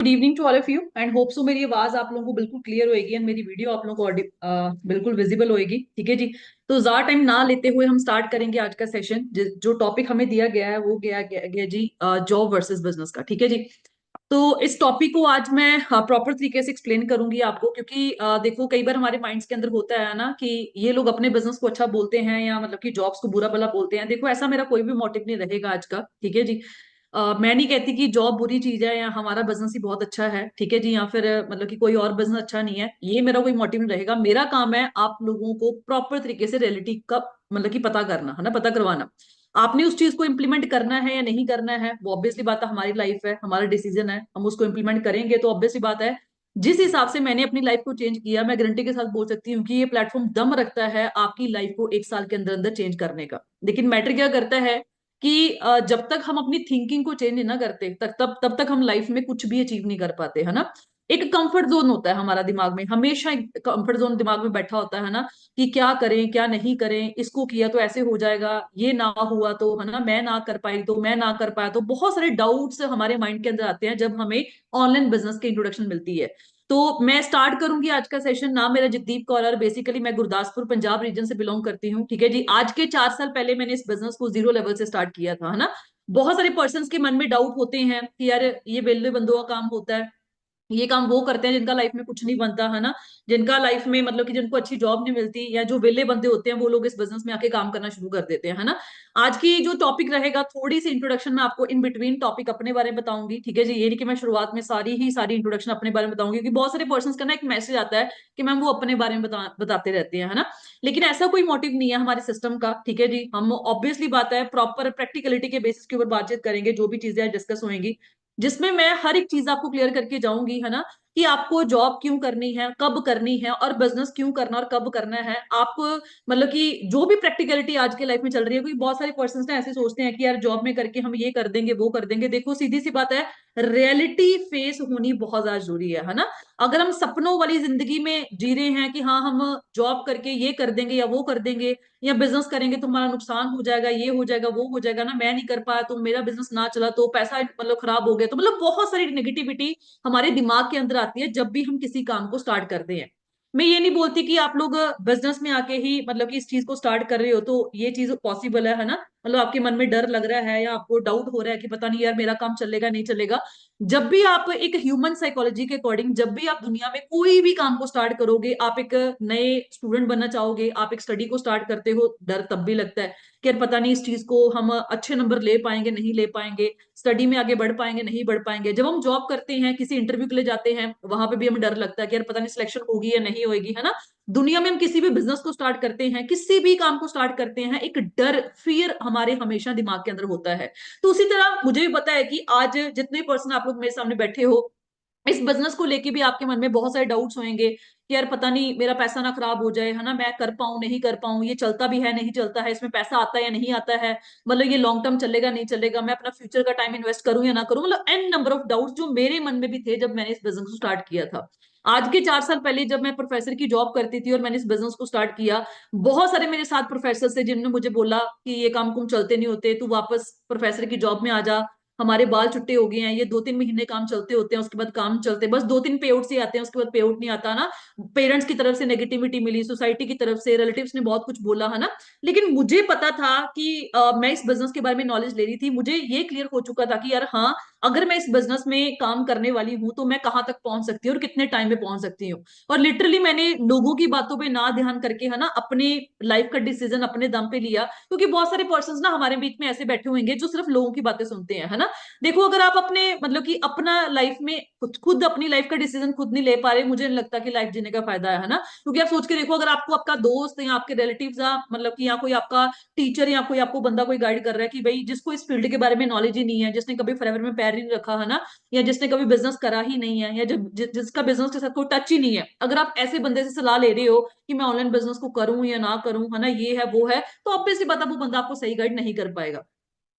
Good evening to all of you and hope so मेरी आवाज आप लोगों को बिल्कुल क्लियर होएगी एंड मेरी वीडियो आप लोगों को बिल्कुल विजिबल होएगी। ठीक है जी। तो ज्यादा टाइम ना लेते हुए हम स्टार्ट करेंगे आज का सेशन। जो टॉपिक हमें दिया गया है वो गया जी जॉब वर्सेस बिजनेस का। ठीक है जी। तो इस टॉपिक को आज मैं प्रॉपर तरीके से एक्सप्लेन करूंगी आपको, क्योंकि देखो कई बार हमारे माइंड्स के अंदर होता है ना कि ये लोग अपने बिजनेस को अच्छा बोलते हैं या मतलब कि जॉब्स को बुरा भला बोलते हैं। देखो ऐसा मेरा कोई भी मोटिव नहीं रहेगा आज का। ठीक है जी। मैं नहीं कहती कि जॉब बुरी चीज है या हमारा बिजनेस ही बहुत अच्छा है। ठीक है जी। या फिर मतलब कि कोई और बिजनेस अच्छा नहीं है, ये मेरा कोई मोटिव नहीं रहेगा। मेरा काम है आप लोगों को प्रॉपर तरीके से रियलिटी का मतलब कि पता करना है ना, पता करवाना। आपने उस चीज को इम्प्लीमेंट करना है या नहीं करना है वो ऑब्वियसली बात है, हमारी लाइफ है, हमारा डिसीजन है। हम उसको इम्प्लीमेंट करेंगे तो ऑब्वियसली बात है। जिस हिसाब से मैंने अपनी लाइफ को चेंज किया, मैं गारंटी के साथ बोल सकती हूँ कि ये प्लेटफॉर्म दम रखता है आपकी लाइफ को एक साल के अंदर अंदर चेंज करने का। लेकिन मैटर क्या करता है कि जब तक हम अपनी थिंकिंग को चेंज नहीं करते तब तक हम लाइफ में कुछ भी अचीव नहीं कर पाते, है ना। एक कंफर्ट जोन होता है हमारा दिमाग में, हमेशा एक कंफर्ट जोन दिमाग में बैठा होता है ना, कि क्या करें क्या नहीं करें, इसको किया तो ऐसे हो जाएगा, ये ना हुआ तो, है ना, मैं ना कर पाई तो, मैं ना कर पाया तो, बहुत सारे डाउट्स हमारे माइंड के अंदर आते हैं जब हमें ऑनलाइन बिजनेस की इंट्रोडक्शन मिलती है। तो मैं स्टार्ट करूंगी आज का सेशन। नाम मेरा जगदीप कौर और बेसिकली मैं गुरदासपुर पंजाब रीजन से बिलोंग करती हूँ। ठीक है जी। आज के 4 साल पहले मैंने इस बिजनेस को जीरो लेवल से स्टार्ट किया था, है ना। बहुत सारे पर्सन के मन में डाउट होते हैं कि यार ये बेल्ले बंदों का काम होता है, ये काम वो करते हैं जिनका लाइफ में कुछ नहीं बनता, है ना। जिनका लाइफ में मतलब कि जिनको अच्छी जॉब नहीं मिलती, या जो वेले बंदे होते हैं वो लोग इस बिजनेस में आके काम करना शुरू कर देते हैं, है ना। आज की जो टॉपिक रहेगा, थोड़ी सी इंट्रोडक्शन में आपको इन बिटवीन टॉपिक अपने बारे में बताऊंगी। ठीक है जी। ये नहीं कि मैं शुरुआत में सारी इंट्रोडक्शन अपने बारे में बताऊंगी, क्योंकि बहुत सारे पर्सन का ना एक मैसेज आता है कि मैम वो अपने बारे में बताते रहते हैं, है ना। लेकिन ऐसा कोई मोटिव नहीं है हमारे सिस्टम का। ठीक है जी। हम ऑब्वियसली बात है प्रॉपर प्रैक्टिकलिटी के बेसिस के ऊपर बातचीत करेंगे, जो भी चीजें डिस्कस होंगी, जिसमें मैं हर एक चीज आपको क्लियर करके जाऊंगी, है ना। कि आपको जॉब क्यों करनी है, कब करनी है, और बिजनेस क्यों करना और कब करना है। आप मतलब कि जो भी प्रैक्टिकलिटी आज के लाइफ में चल रही है, क्योंकि बहुत सारे पर्सन ना ऐसे सोचते हैं कि यार जॉब में करके हम ये कर देंगे वो कर देंगे। देखो सीधी सी बात है, रियलिटी फेस होनी बहुत ज्यादा जरूरी है ना। अगर हम सपनों वाली जिंदगी में जी रहे हैं कि हाँ हम जॉब करके ये कर देंगे या वो कर देंगे, या बिजनेस करेंगे तो हमारा नुकसान हो जाएगा, ये हो जाएगा वो हो जाएगा ना, मैं नहीं कर पाया तो, मेरा बिजनेस ना चला तो, पैसा मतलब खराब हो गया तो, मतलब बहुत सारी नेगेटिविटी हमारे दिमाग के अंदर आती है जब भी हम किसी काम को स्टार्ट करते हैं। मैं ये नहीं बोलती कि आप लोग बिजनेस में आके ही मतलब कि इस चीज को स्टार्ट कर रहे हो तो ये चीज पॉसिबल है ना। मतलब आपके मन में डर लग रहा है या आपको डाउट हो रहा है कि पता नहीं यार मेरा काम चलेगा नहीं चलेगा। जब भी आप एक ह्यूमन साइकोलॉजी के अकॉर्डिंग, जब भी आप दुनिया में कोई भी काम को स्टार्ट करोगे, आप एक नए स्टूडेंट बनना चाहोगे, आप एक स्टडी को स्टार्ट करते हो, डर तब भी लगता है कि यार पता नहीं इस चीज को हम अच्छे नंबर ले पाएंगे नहीं ले पाएंगे, स्टडी में आगे बढ़ पाएंगे नहीं बढ़ पाएंगे। जब हम जॉब करते हैं, किसी इंटरव्यू के लिए जाते हैं, वहां पे भी हमें डर लगता है कि यार पता नहीं सिलेक्शन होगी या नहीं होगी, है ना। दुनिया में हम किसी भी बिजनेस को स्टार्ट करते हैं, किसी भी काम को स्टार्ट करते हैं, एक डर, फियर हमारे हमेशा दिमाग के अंदर होता है। तो उसी तरह मुझे भी पता है कि आज जितने पर्सन आप लोग मेरे सामने बैठे हो, इस बिजनेस को लेके भी आपके मन में बहुत सारे डाउट्स होंगे कि यार पता नहीं मेरा पैसा ना खराब हो जाए, है ना, मैं कर पाऊं नहीं कर पाऊं, ये चलता भी है नहीं चलता है, इसमें पैसा आता है या नहीं आता है, मतलब ये लॉन्ग टर्म चलेगा नहीं चलेगा, मैं अपना फ्यूचर का टाइम इन्वेस्ट करूं या ना करूं, मतलब एन नंबर ऑफ डाउट्स जो मेरे मन में भी थे जब मैंने इस बिजनेस को स्टार्ट किया था। आज के 4 साल पहले जब मैं प्रोफेसर की जॉब करती थी और मैंने इस बिजनेस को स्टार्ट किया, बहुत सारे मेरे साथ प्रोफेसर थे जिन्होंने मुझे बोला कि ये काम कुम चलते नहीं होते, तू वापस प्रोफेसर की जॉब में आ जा, हमारे बाल छुट्टे हो गए हैं, ये 2-3 महीने काम चलते होते हैं, उसके बाद काम चलते बस 2-3 पे आउट से आते हैं, उसके बाद पे आउट नहीं आता ना। पेरेंट्स की तरफ से नेगेटिविटी मिली, सोसाइटी की तरफ से, रिलेटिव्स ने बहुत कुछ बोला, है ना। लेकिन मुझे पता था कि मैं इस बिजनेस के बारे में नॉलेज ले रही थी, मुझे ये क्लियर हो चुका था कि यार हाँ, अगर मैं इस बिजनेस में काम करने वाली हूँ तो मैं कहाँ तक पहुंच सकती हूँ और कितने टाइम में पहुंच सकती हूँ। और लिटरली मैंने लोगों की बातों पे ना ध्यान करके, है ना, अपने लाइफ का डिसीजन अपने दम पे लिया, क्योंकि बहुत सारे पर्सन ना हमारे बीच में ऐसे बैठे होंगे जो सिर्फ लोगों की बातें सुनते हैं, है ना। देखो अगर आप अपने मतलब कि अपना लाइफ में खुद अपनी लाइफ का डिसीजन खुद नहीं ले पा रहे, मुझे नहीं लगता कि लाइफ जीने का फायदा है ना। क्योंकि आप सोच के देखो, अगर आपको आपका दोस्त या आपके रिलेटिव्स या मतलब कि या कोई आपका टीचर या कोई आपको बंदा कोई गाइड कर रहा है कि भाई जिसको इस फील्ड के बारे में नॉलेज ही नहीं है, जिसने कभी फॉरएवर में पैर ही नहीं रखा, है ना, या जिसने कभी बिजनेस करा ही नहीं है, या जिसका बिजनेस के साथ कोई टच ही नहीं है, अगर आप ऐसे बंदे से सलाह ले रहे हो कि मैं ऑनलाइन बिजनेस को करूं या ना करूं, है ना, ये है वो है, तो ऑब्वियसली बात है वो बंदा आपको सही गाइड नहीं कर पाएगा।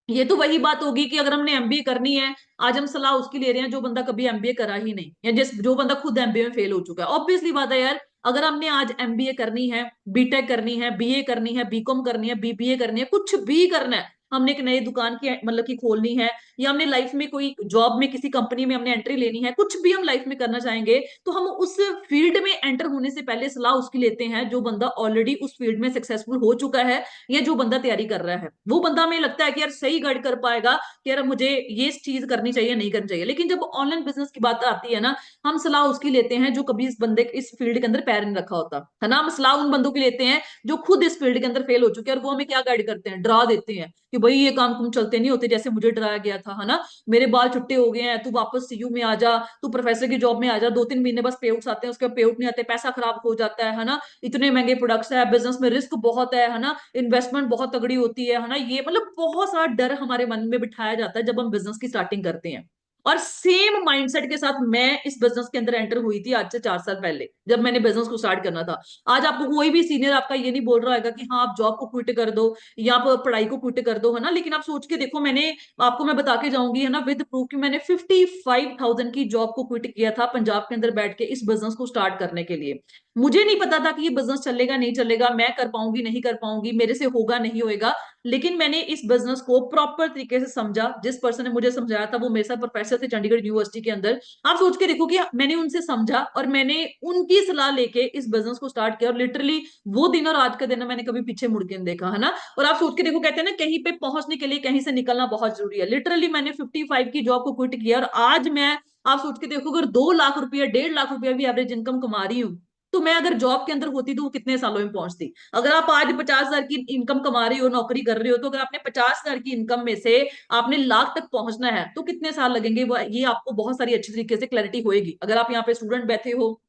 ये तो वही बात होगी कि अगर हमने एमबीए करनी है, आज हम सलाह उसकी ले रहे हैं जो बंदा कभी एमबीए करा ही नहीं, या जो बंदा खुद एमबीए में फेल हो चुका है। ऑब्वियसली बात है यार, अगर हमने आज एमबीए करनी है, बीटेक करनी है, बीए करनी है, बीकॉम करनी है, बीबीए करनी है, कुछ भी करना है, हमने एक नई दुकान की मतलब की खोलनी है, या हमने लाइफ में कोई जॉब में किसी कंपनी में हमने एंट्री लेनी है, कुछ भी हम लाइफ में करना चाहेंगे, तो हम उस फील्ड में एंटर होने से पहले सलाह उसकी लेते हैं जो बंदा ऑलरेडी उस फील्ड में सक्सेसफुल हो चुका है, या जो बंदा तैयारी कर रहा है। वो बंदा हमें लगता है कि यार सही गाइड कर पाएगा कि यार मुझे ये चीज करनी चाहिए नहीं करनी चाहिए। लेकिन जब ऑनलाइन बिजनेस की बात आती है ना, हम सलाह उसकी लेते हैं जो कभी इस फील्ड के अंदर पैर नहीं रखा होता है ना। हम सलाह उन बंदों की लेते हैं जो खुद इस फील्ड के अंदर फेल हो चुके हैं, और वो हमें क्या गाइड करते हैं, डरा देते हैं कि भाई ये काम तुम चलते नहीं होते जैसे मुझे डराया गया था, है ना। मेरे बाल छुट्टे हो गए हैं, तू वापस सीयू में आ जा, तू प्रोफेसर की जॉब में आ जा, 2-3 महीने बस पे आउट्स आते हैं, उसके बाद पे आउट नहीं आते, पैसा खराब हो जाता है ना। इतने महंगे प्रोडक्ट्स है, बिजनेस में रिस्क बहुत है ना, इन्वेस्टमेंट बहुत तगड़ी होती है ना। ये मतलब बहुत सारा डर हमारे मन में बिठाया जाता है जब हम बिजनेस की स्टार्टिंग करते हैं। और सेम माइंडसेट के साथ मैं इस बिजनेस के अंदर एंटर हुई थी आज से 4 साल पहले, जब मैंने बिजनेस को स्टार्ट करना था। आज आपको कोई भी सीनियर आपका ये नहीं बोल रहा है कि हाँ आप जॉब को क्विट कर दो या आप पढ़ाई को क्विट कर दो, है ना। लेकिन आप सोच के देखो, मैंने आपको मैं बता के जाऊंगी, है ना, विद प्रूफ कि मैंने 55,000 की जॉब को क्विट किया था पंजाब के अंदर बैठ के इस बिजनेस को स्टार्ट करने के लिए। मुझे नहीं पता था कि ये बिजनेस चलेगा नहीं चलेगा, मैं कर पाऊंगी नहीं कर पाऊंगी, मेरे से होगा नहीं होएगा। लेकिन मैंने इस बिजनेस को प्रॉपर तरीके से समझा। जिस पर्सन ने मुझे समझाया था वो मेरे साथ प्रोफेसर थे चंडीगढ़ यूनिवर्सिटी के अंदर। आप सोच के देखो कि मैंने उनसे समझा और मैंने उनकी सलाह लेके इस बिजनेस को स्टार्ट किया, और लिटरली वो दिन और आज का दिन मैंने कभी पीछे मुड़ के नहीं देखा, है ना। और आप सोच के देखो, कहते हैं ना कहीं पे पहुंचने के लिए कहीं से निकलना बहुत जरूरी है। लिटरली मैंने 55 की जॉब को क्विट किया, और आज मैं, आप सोच के देखो, अगर 2 लाख रुपया 1.5 लाख रुपया भी एवरेज इनकम कमा रही हूँ, तो मैं अगर जॉब के अंदर होती तो वो कितने सालों में पहुंचती। अगर आप आज 50,000 की इनकम कमा रही हो, नौकरी कर रही हो, तो अगर आपने 50,000 की इनकम में से आपने लाख तक पहुंचना है तो कितने साल लगेंगे, वो ये आपको बहुत सारी अच्छी तरीके से क्लैरिटी होएगी। अगर आप यहाँ पे स्टूडेंट बैठे हो,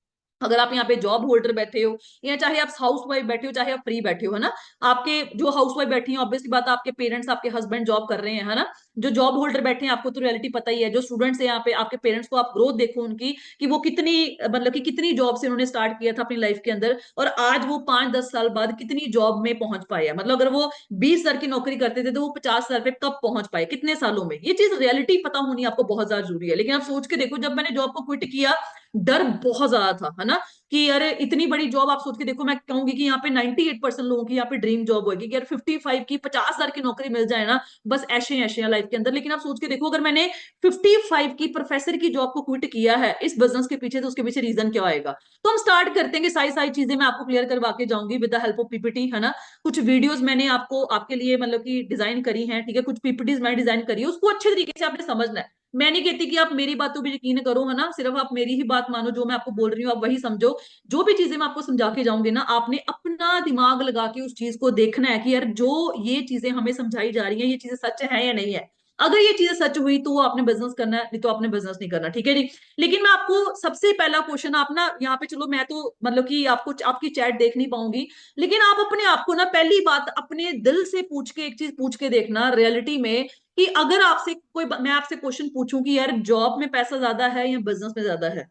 अगर आप यहाँ पे जॉब होल्डर बैठे हो, या चाहे आप हाउस वाइफ बैठे हो, चाहे आप फ्री बैठे हो, है ना। आपके जो हाउस वाइफ बैठी है, ऑब्वियसली बात है, आपके पेरेंट्स आपके हस्बैंड जॉब कर रहे हैं, है ना। जो जॉब होल्डर बैठे हैं आपको तो रियलिटी पता ही है। जो स्टूडेंट्स है यहाँ पे, आपके पेरेंट्स को आप ग्रोथ देखो उनकी, कि वो कितनी मतलब कि कितनी जॉब से उन्होंने स्टार्ट किया था अपनी लाइफ के अंदर, और आज वो 5-10 साल बाद कितनी जॉब में पहुंच पाए हैं। मतलब अगर वो 20,000 की नौकरी करते थे तो वो 50,000 पे कब पहुंच पाए, कितने सालों में। ये चीज रियलिटी पता होनी आपको बहुत ज्यादा जरूरी है। लेकिन आप सोच के देखो, जब मैंने जॉब को क्विट किया, डर बहुत ज्यादा था, है ना, कि अरे इतनी बड़ी जॉब। आप सोच के देखो, मैं कहूंगी कि यहाँ पे 98% लोगों की यहाँ पे ड्रीम जॉब होगी कि यार 55 की 50,000 की नौकरी मिल जाए ना, बस ऐसे ऐसे लाइफ के अंदर। लेकिन आप सोच के देखो, अगर मैंने 55 की प्रोफेसर की जॉब को क्विट किया है इस बिजनेस के पीछे, तो उसके पीछे रीजन क्या आएगा। तो हम स्टार्ट करते हैं कि सारी सारी चीजें मैं आपको क्लियर करवा के जाऊंगी with the help of PPT, है ना। कुछ वीडियोस मैंने आपको आपके लिए मतलब कि डिजाइन करी है, ठीक है। कुछ पीपीटीज मैंने डिजाइन करी है, उसको अच्छे तरीके से आपने समझना है। मैं नहीं कहती कि आप मेरी बातों पर यकीन करो, है ना, सिर्फ आप मेरी ही बात मानो, जो मैं आपको बोल रही हूँ आप वही समझो। जो भी चीजें मैं आपको समझा के जाऊंगी ना, आपने अपना दिमाग लगा के उस चीज को देखना है कि यार जो ये चीजें हमें समझाई जा रही हैं ये चीजें सच है या नहीं है। अगर ये चीजें सच हुई तो आपने बिजनेस करना है, नहीं तो आपने बिजनेस नहीं करना, ठीक है जी। लेकिन मैं आपको सबसे पहला क्वेश्चन, आप ना यहाँ पे, चलो मैं तो मतलब कि आपको आपकी चैट देख नहीं पाऊंगी, लेकिन आप अपने आप को ना पहली बात अपने दिल से पूछ के एक चीज पूछ के देखना रियलिटी में, कि अगर आपसे कोई, मैं आपसे क्वेश्चन पूछूं कि यार जॉब में पैसा ज्यादा है या बिजनेस में ज्यादा है,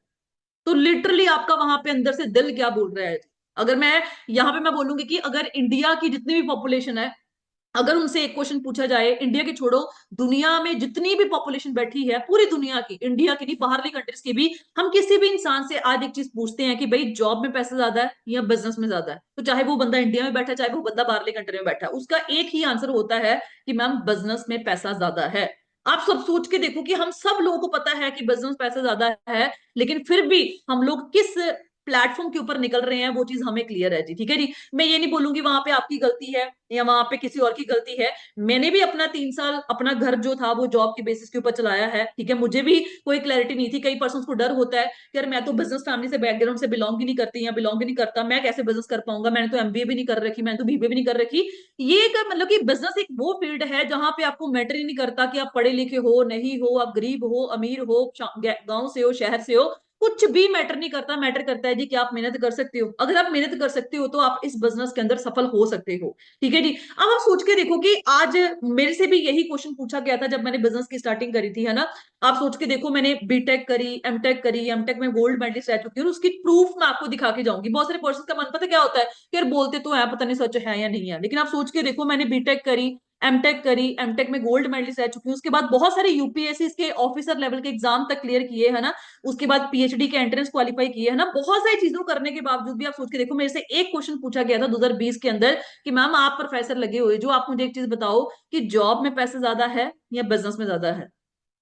तो लिटरली आपका वहां पे अंदर से दिल क्या बोल रहा है। अगर मैं यहाँ पे मैं बोलूंगी कि अगर इंडिया की जितनी भी पॉपुलेशन है, अगर उनसे एक क्वेश्चन पूछा जाए, इंडिया की छोड़ो, दुनिया में जितनी भी पॉपुलेशन बैठी है, पूरी दुनिया की, इंडिया की नहीं बाहरली कंट्रीज की भी, हम किसी भी इंसान से आज एक चीज पूछते हैं कि भाई जॉब में पैसा ज्यादा है या बिजनेस में ज्यादा है, तो चाहे वो बंदा इंडिया में बैठा है चाहे वो बंदा बाहरली कंट्री में बैठा है, उसका एक ही आंसर होता है कि मैम बिजनेस में पैसा ज्यादा है। आप सब सोच के देखो कि हम सब लोगों को पता है कि बिजनेस पैसा ज्यादा है, लेकिन फिर भी हम लोग किस प्लेटफॉर्म के ऊपर निकल रहे हैं वो चीज हमें क्लियर है जी, ठीक है जी। मैं ये नहीं बोलूंगी वहां पे आपकी गलती है या वहां पे किसी और की गलती है। मैंने भी अपना 3 साल अपना घर जो था वो जॉब के बेसिस के ऊपर चलाया है, ठीक है। मुझे भी कोई क्लैरिटी नहीं थी। कई पर्सन को डर होता है कि यार मैं तो बिजनेस फैमिली से बैकग्राउंड से बिलोंग ही नहीं करती या बिलोंग ही नहीं करता, मैं कैसे बिजनेस कर पाऊंगा, मैंने तो एमबीए भी नहीं कर रखी, मैंने तो बीबीए भी नहीं कर रखी। ये एक मतलब कि बिजनेस एक वो फील्ड है जहां पे आपको मैटर ही नहीं करता कि आप पढ़े लिखे हो नहीं हो, आप गरीब हो अमीर हो, गांव से हो शहर से हो, कुछ भी मैटर नहीं करता। मैटर करता है जी कि आप मेहनत कर सकते हो। अगर आप मेहनत कर सकते हो तो आप इस बिजनेस के अंदर सफल हो सकते हो, ठीक है जी। अब आप सोच के देखो कि आज मेरे से भी यही क्वेश्चन पूछा गया था जब मैंने बिजनेस की स्टार्टिंग करी थी, है ना। आप सोच के देखो, मैंने बीटेक करी, एमटेक करी, एमटेक में गोल्ड मेडलिस्ट रह चुकी हूँ, उसकी प्रूफ मैं आपको दिखा के जाऊंगी। बहुत सारे पर्सन का मन पता क्या होता है कि यार बोलते तो है, पता नहीं सच है या नहीं है, लेकिन आप सोच के देखो, मैंने बीटेक करी, एमटेक करी, एमटेक में गोल्ड मेडलिस्ट रह चुकी हूँ, उसके बाद बहुत सारे यूपीएससी के ऑफिसर लेवल के एग्जाम तक क्लियर किए है ना, उसके बाद पीएचडी के एंट्रेंस क्वालिफाई किए है ना, बहुत सारी चीजों करने के बावजूद भी आप सोच के देखो, मेरे से एक क्वेश्चन पूछा गया था 2020 के अंदर कि मैम आप प्रोफेसर लगे हुए, जो आप मुझे एक चीज बताओ कि जॉब में पैसा ज्यादा है या बिजनेस में ज्यादा है।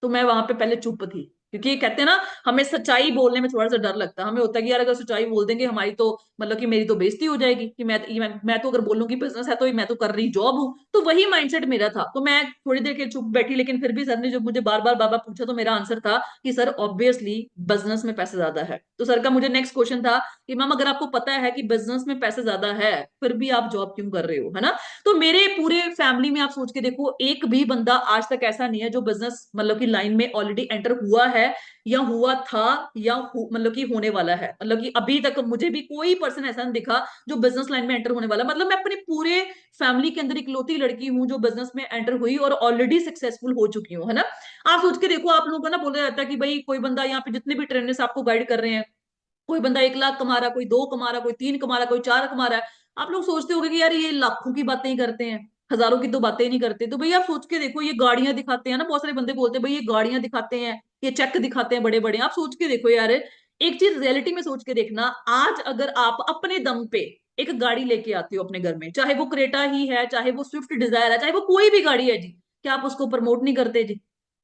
तो मैं वहां पे पहले चुप थी, क्योंकि ये कहते हैं ना, हमें सच्चाई बोलने में थोड़ा सा डर लगता है, हमें होता है कि यार अगर सच्चाई बोल देंगे हमारी तो मतलब कि मेरी तो बेइज्जती हो जाएगी, कि मैं तो अगर बोलूंगी बिजनेस है तो मैं तो कर रही जॉब हूँ। तो वही माइंडसेट मेरा था, तो मैं थोड़ी देर के लिए चुप बैठी, लेकिन फिर भी सर ने जब मुझे बार बार बाबा पूछा तो मेरा आंसर था कि सर ऑब्वियसली बिजनेस में पैसा ज्यादा है। तो सर का मुझे नेक्स्ट क्वेश्चन था कि मैम अगर आपको पता है कि बिजनेस में पैसा ज्यादा है, फिर भी आप जॉब क्यों कर रहे हो, है ना। तो मेरे पूरे फैमिली में आप सोच के देखो, एक भी बंदा आज तक ऐसा नहीं है जो बिजनेस मतलब की लाइन में ऑलरेडी एंटर हुआ है या हुआ था या मतलब कि होने वाला है, मतलब कि अभी तक मुझे भी कोई पर्सन ऐसा नहीं दिखा जो बिजनेस लाइन में एंटर होने वाला। मतलब मैं अपने पूरे फैमिली के अंदर इकलौती लड़की हूँ जो बिजनेस में एंटर हुई और ऑलरेडी सक्सेसफुल हो चुकी हूँ, है ना। आप सोच के देखो, आप लोगों को ना बोला जाता है कि भाई कोई बंदा यहाँ पे जितने भी ट्रेनर्स आपको गाइड कर रहे हैं, कोई बंदा 1 लाख कमा रहा, कोई 2 कमा रहा, कोई 3 कमा रहा, कोई 4 कमा रहा है। आप लोग सोचते होंगे कि यार ये लाखों की बातें ही करते हैं, हजारों की तो बातें ही नहीं करते। तो भैया आप सोच के देखो, ये गाड़ियां दिखाते हैं ना, बहुत सारे बंदे बोलते हैं भाई ये गाड़ियां दिखाते हैं, ये चेक दिखाते हैं बड़े बड़े। आप सोच के देखो यार, एक चीज रियलिटी में सोच के देखना, आज अगर आप अपने दम पे एक गाड़ी लेके आते हो अपने घर में, चाहे वो क्रेटा ही है, चाहे वो स्विफ्ट डिजायर है, चाहे वो कोई भी गाड़ी है जी, क्या आप उसको प्रमोट नहीं करते जी?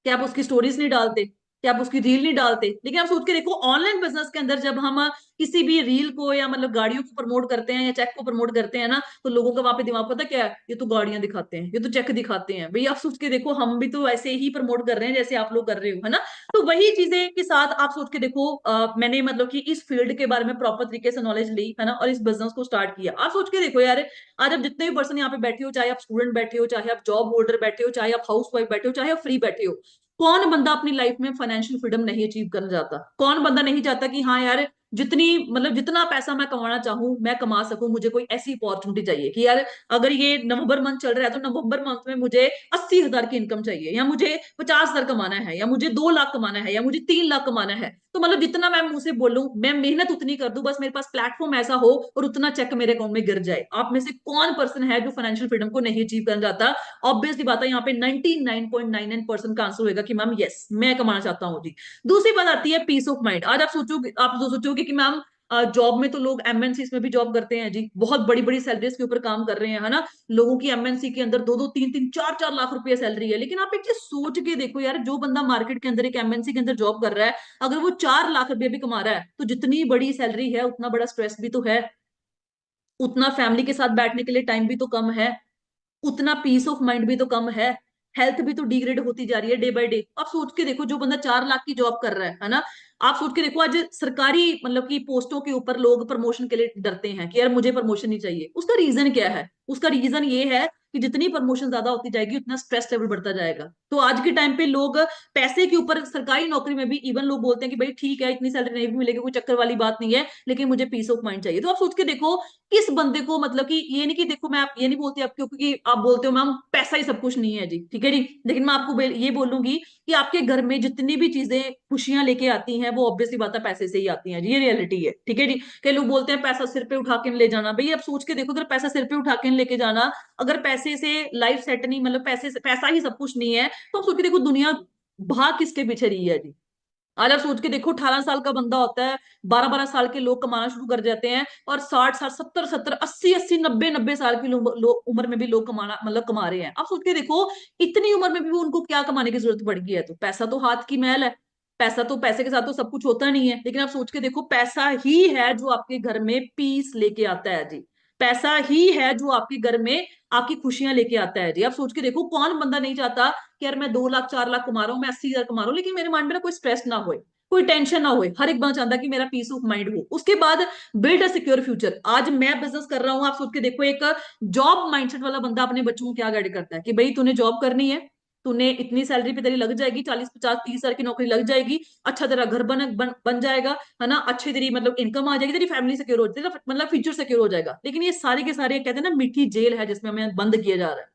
क्या आप उसकी स्टोरीज नहीं डालते? कि आप उसकी रील नहीं डालते? लेकिन आप सोच के देखो, ऑनलाइन बिजनेस के अंदर जब हम किसी भी रील को या मतलब गाड़ियों को प्रमोट करते हैं या चेक को प्रमोट करते हैं ना, तो लोगों का वहां पे दिमाग पता क्या है, ये तो गाड़ियां दिखाते हैं, ये तो चेक दिखाते हैं। भाई आप सोच के देखो, हम भी तो ऐसे ही प्रमोट कर रहे हैं जैसे आप लोग कर रहे हो, है ना। तो वही चीजें के साथ आप सोच के देखो, मैंने मतलब कि इस फील्ड के बारे में प्रॉपर तरीके से नॉलेज ली, है ना, और इस बिजनेस को स्टार्ट किया। आप सोच के देखो यार, आज आप जितने भी पर्सन यहाँ पे बैठे हो, चाहे आप स्टूडेंट बैठे हो, चाहे आप जॉब होल्डर बैठे हो, चाहे आप हाउस वाइफ बैठे हो, चाहे आप फ्री बैठे हो, कौन बंदा अपनी लाइफ में फाइनेंशियल फ्रीडम नहीं अचीव करना चाहता? कौन बंदा नहीं चाहता कि हाँ यार, जितनी मतलब जितना पैसा मैं कमाना चाहूं मैं कमा सकूं, मुझे कोई ऐसी अपॉर्चुनिटी चाहिए कि यार अगर ये नवंबर मंथ चल रहा है तो नवंबर मंथ में मुझे 80,000 की इनकम चाहिए, या मुझे 50,000 कमाना है, या मुझे 2 लाख कमाना है, या मुझे 3 लाख कमाना है। तो मतलब जितना मैं मुंह से बोलूं, मैं मेहनत उतनी कर दूं, बस मेरे पास प्लेटफॉर्म ऐसा हो और उतना चेक मेरे अकाउंट में गिर जाए। आप में से कौन पर्सन है जो फाइनेंशियल फ्रीडम को नहीं अचीव करना चाहता? ऑब्वियसली बात है, यहाँ पे 99.99% का आंसर होगा कि मैम यस, मैं कमाना चाहता हूँ जी। दूसरी बात आती है पीस ऑफ माइंड। आज आप सोचोगे, आप तो सोचोगे कि मैम जॉब में तो लोग एमएनसी में भी जॉब करते हैं जी, बहुत बड़ी बड़ी सैलरीज के ऊपर काम कर रहे हैं, है ना। लोगों की एमएनसी के अंदर 2-2 3-3 4-4 लाख रुपए सैलरी है। लेकिन आप एक चीज सोच के देखो यार, जो बंदा मार्केट के अंदर एक एमएनसी के अंदर जॉब कर रहा है, अगर वो 4 लाख रुपए भी कमा रहा है, तो जितनी बड़ी सैलरी है उतना बड़ा स्ट्रेस भी तो है, उतना फैमिली के साथ बैठने के लिए टाइम भी तो कम है, उतना पीस ऑफ माइंड भी तो कम है, हेल्थ भी तो डिग्रेड होती जा रही है डे बाय डे। आप सोच के देखो, जो बंदा 4 लाख की जॉब कर रहा है ना, आप सोच के देखो, आज सरकारी मतलब की पोस्टों के ऊपर लोग प्रमोशन के लिए डरते हैं कि यार मुझे प्रमोशन नहीं चाहिए। उसका रीजन क्या है? उसका रीजन ये है कि जितनी प्रमोशन ज्यादा होती जाएगी उतना स्ट्रेस लेवल बढ़ता जाएगा। तो आज के टाइम पे लोग पैसे के ऊपर, सरकारी नौकरी में भी इवन लोग बोलते हैं कि भाई ठीक है, इतनी सैलरी नहीं भी मिलेगी, कोई चक्कर वाली बात नहीं है, लेकिन मुझे पीस ऑफ माइंड चाहिए। तो आप सोच के देखो, किस बंदे को मतलब कि ये नहीं कि देखो, मैं आप ये नहीं बोलती आपको, क्योंकि आप बोलते हो मैम पैसा ही सब कुछ नहीं है जी, ठीक है जी, लेकिन मैं आपको ये बोलूंगी कि आपके घर में जितनी भी चीजें खुशियां लेके आती हैं वो ऑब्वियसली बात है पैसे से ही आती हैं जी, ये रियलिटी है, ठीक है जी। कई लोग बोलते हैं पैसा सिर पे उठा के नहीं ले जाना। भाई आप सोच के देखो, अगर पैसा सिर पे उठा के नहीं लेके जाना, अगर पैसे से लाइफ सेट नहीं, मतलब पैसे से, पैसा ही सब कुछ नहीं है, तो आप सोच के देखो दुनिया भाग किसके पीछे रही है जी। आज आप सोच के देखो, 18 साल का बंदा होता है, 12-12 साल के लोग कमाना शुरू कर जाते हैं, और 60 साल, 70-70, 80-80, 90-90 साल की उम्र में भी लोग कमाना मतलब कमा रहे हैं। आप सोच के देखो, इतनी उम्र में भी उनको क्या कमाने की जरूरत पड़ गई है? तो पैसा तो हाथ की मैल है, पैसा तो, पैसे के साथ तो सब कुछ होता नहीं है। लेकिन आप सोच के देखो, पैसा ही है जो आपके घर में पीस लेके आता है जी, पैसा ही है जो आपके घर में आपकी खुशियां लेके आता है जी। आप सोच के देखो, कौन बंदा नहीं चाहता कि यार मैं 2 लाख 4 लाख कमा रहा हूँ, मैं 80,000 कमा रहा हूँ, लेकिन मेरे माइंड में ना कोई स्ट्रेस ना हो, कोई टेंशन ना हो। हर एक बंदा चाहता है कि मेरा पीस ऑफ माइंड हो। उसके बाद बिल्ड अ सिक्योर फ्यूचर। आज मैं बिजनेस कर रहा हूँ, आप सोच के देखो, एक जॉब माइंडसेट वाला बंदा अपने बच्चों को क्या गाइड करता है कि भाई तूने जॉब करनी है, तूने इतनी सैलरी पे तेरी लग जाएगी, 40-50-30 हजार की नौकरी लग जाएगी, अच्छा तेरा घर बन जाएगा, है ना, अच्छी तेरी मतलब इनकम आ जाएगी, तेरी फैमिली सिक्योर हो जाएगी, मतलब फ्यूचर सिक्योर हो जाएगा। लेकिन ये सारे के सारे कहते हैं ना मीठी जेल है जिसमें हमें बंद किया जा रहा है।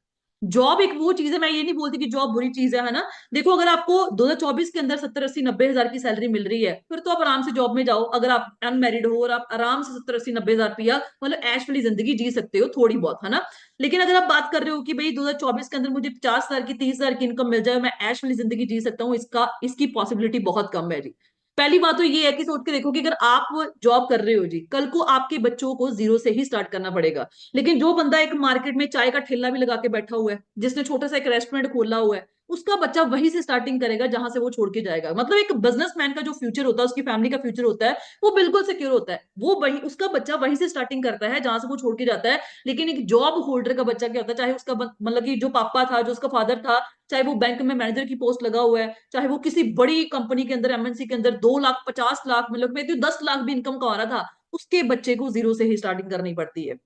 जॉब एक वो चीज है, मैं ये नहीं बोलती कि जॉब बुरी चीज है ना। देखो अगर आपको 2024 के अंदर 70 80 90 हजार की सैलरी मिल रही है, फिर तो आप आराम से जॉब में जाओ। अगर आप अनमेरिड हो और आप आराम से 70 80 90 हजार रुपया मतलब ऐश वाली जिंदगी जी सकते हो थोड़ी बहुत, है ना। लेकिन अगर आप बात कर रहे हो कि भाई 2024 के अंदर मुझे 50 हजार की 30 हजार की इनकम मिल जाए, मैं ऐश वाली जिंदगी जी सकता हूँ, इसकी पॉसिबिलिटी बहुत कम है जी। पहली बात तो ये है कि सोच के देखो कि अगर आप जॉब कर रहे हो जी, कल को आपके बच्चों को जीरो से ही स्टार्ट करना पड़ेगा। लेकिन जो बंदा एक मार्केट में चाय का ठेला भी लगा के बैठा हुआ है, जिसने छोटा सा एक रेस्टोरेंट खोला हुआ है, उसका बच्चा वहीं से स्टार्टिंग करेगा जहां से वो छोड़ के जाएगा। मतलब एक बिजनेसमैन का जो फ्यूचर होता है, उसकी फैमिली का फ्यूचर होता है, वो बिल्कुल सिक्योर होता है। वो वही उसका बच्चा वहीं से स्टार्टिंग करता है जहां से वो छोड़ के जाता है। लेकिन एक जॉब होल्डर का बच्चा क्या होता है, चाहे उसका मतलब कि जो पापा था, जो उसका फादर था, चाहे वो बैंक में मैनेजर की पोस्ट लगा हुआ है, चाहे वो किसी बड़ी कंपनी के अंदर एमएनसी के अंदर 2 लाख 50 लाख मतलब मैं तो 10 लाख भी इनकम कमा रहा था, उसके बच्चे को जीरो से ही स्टार्टिंग करनी पड़ती है।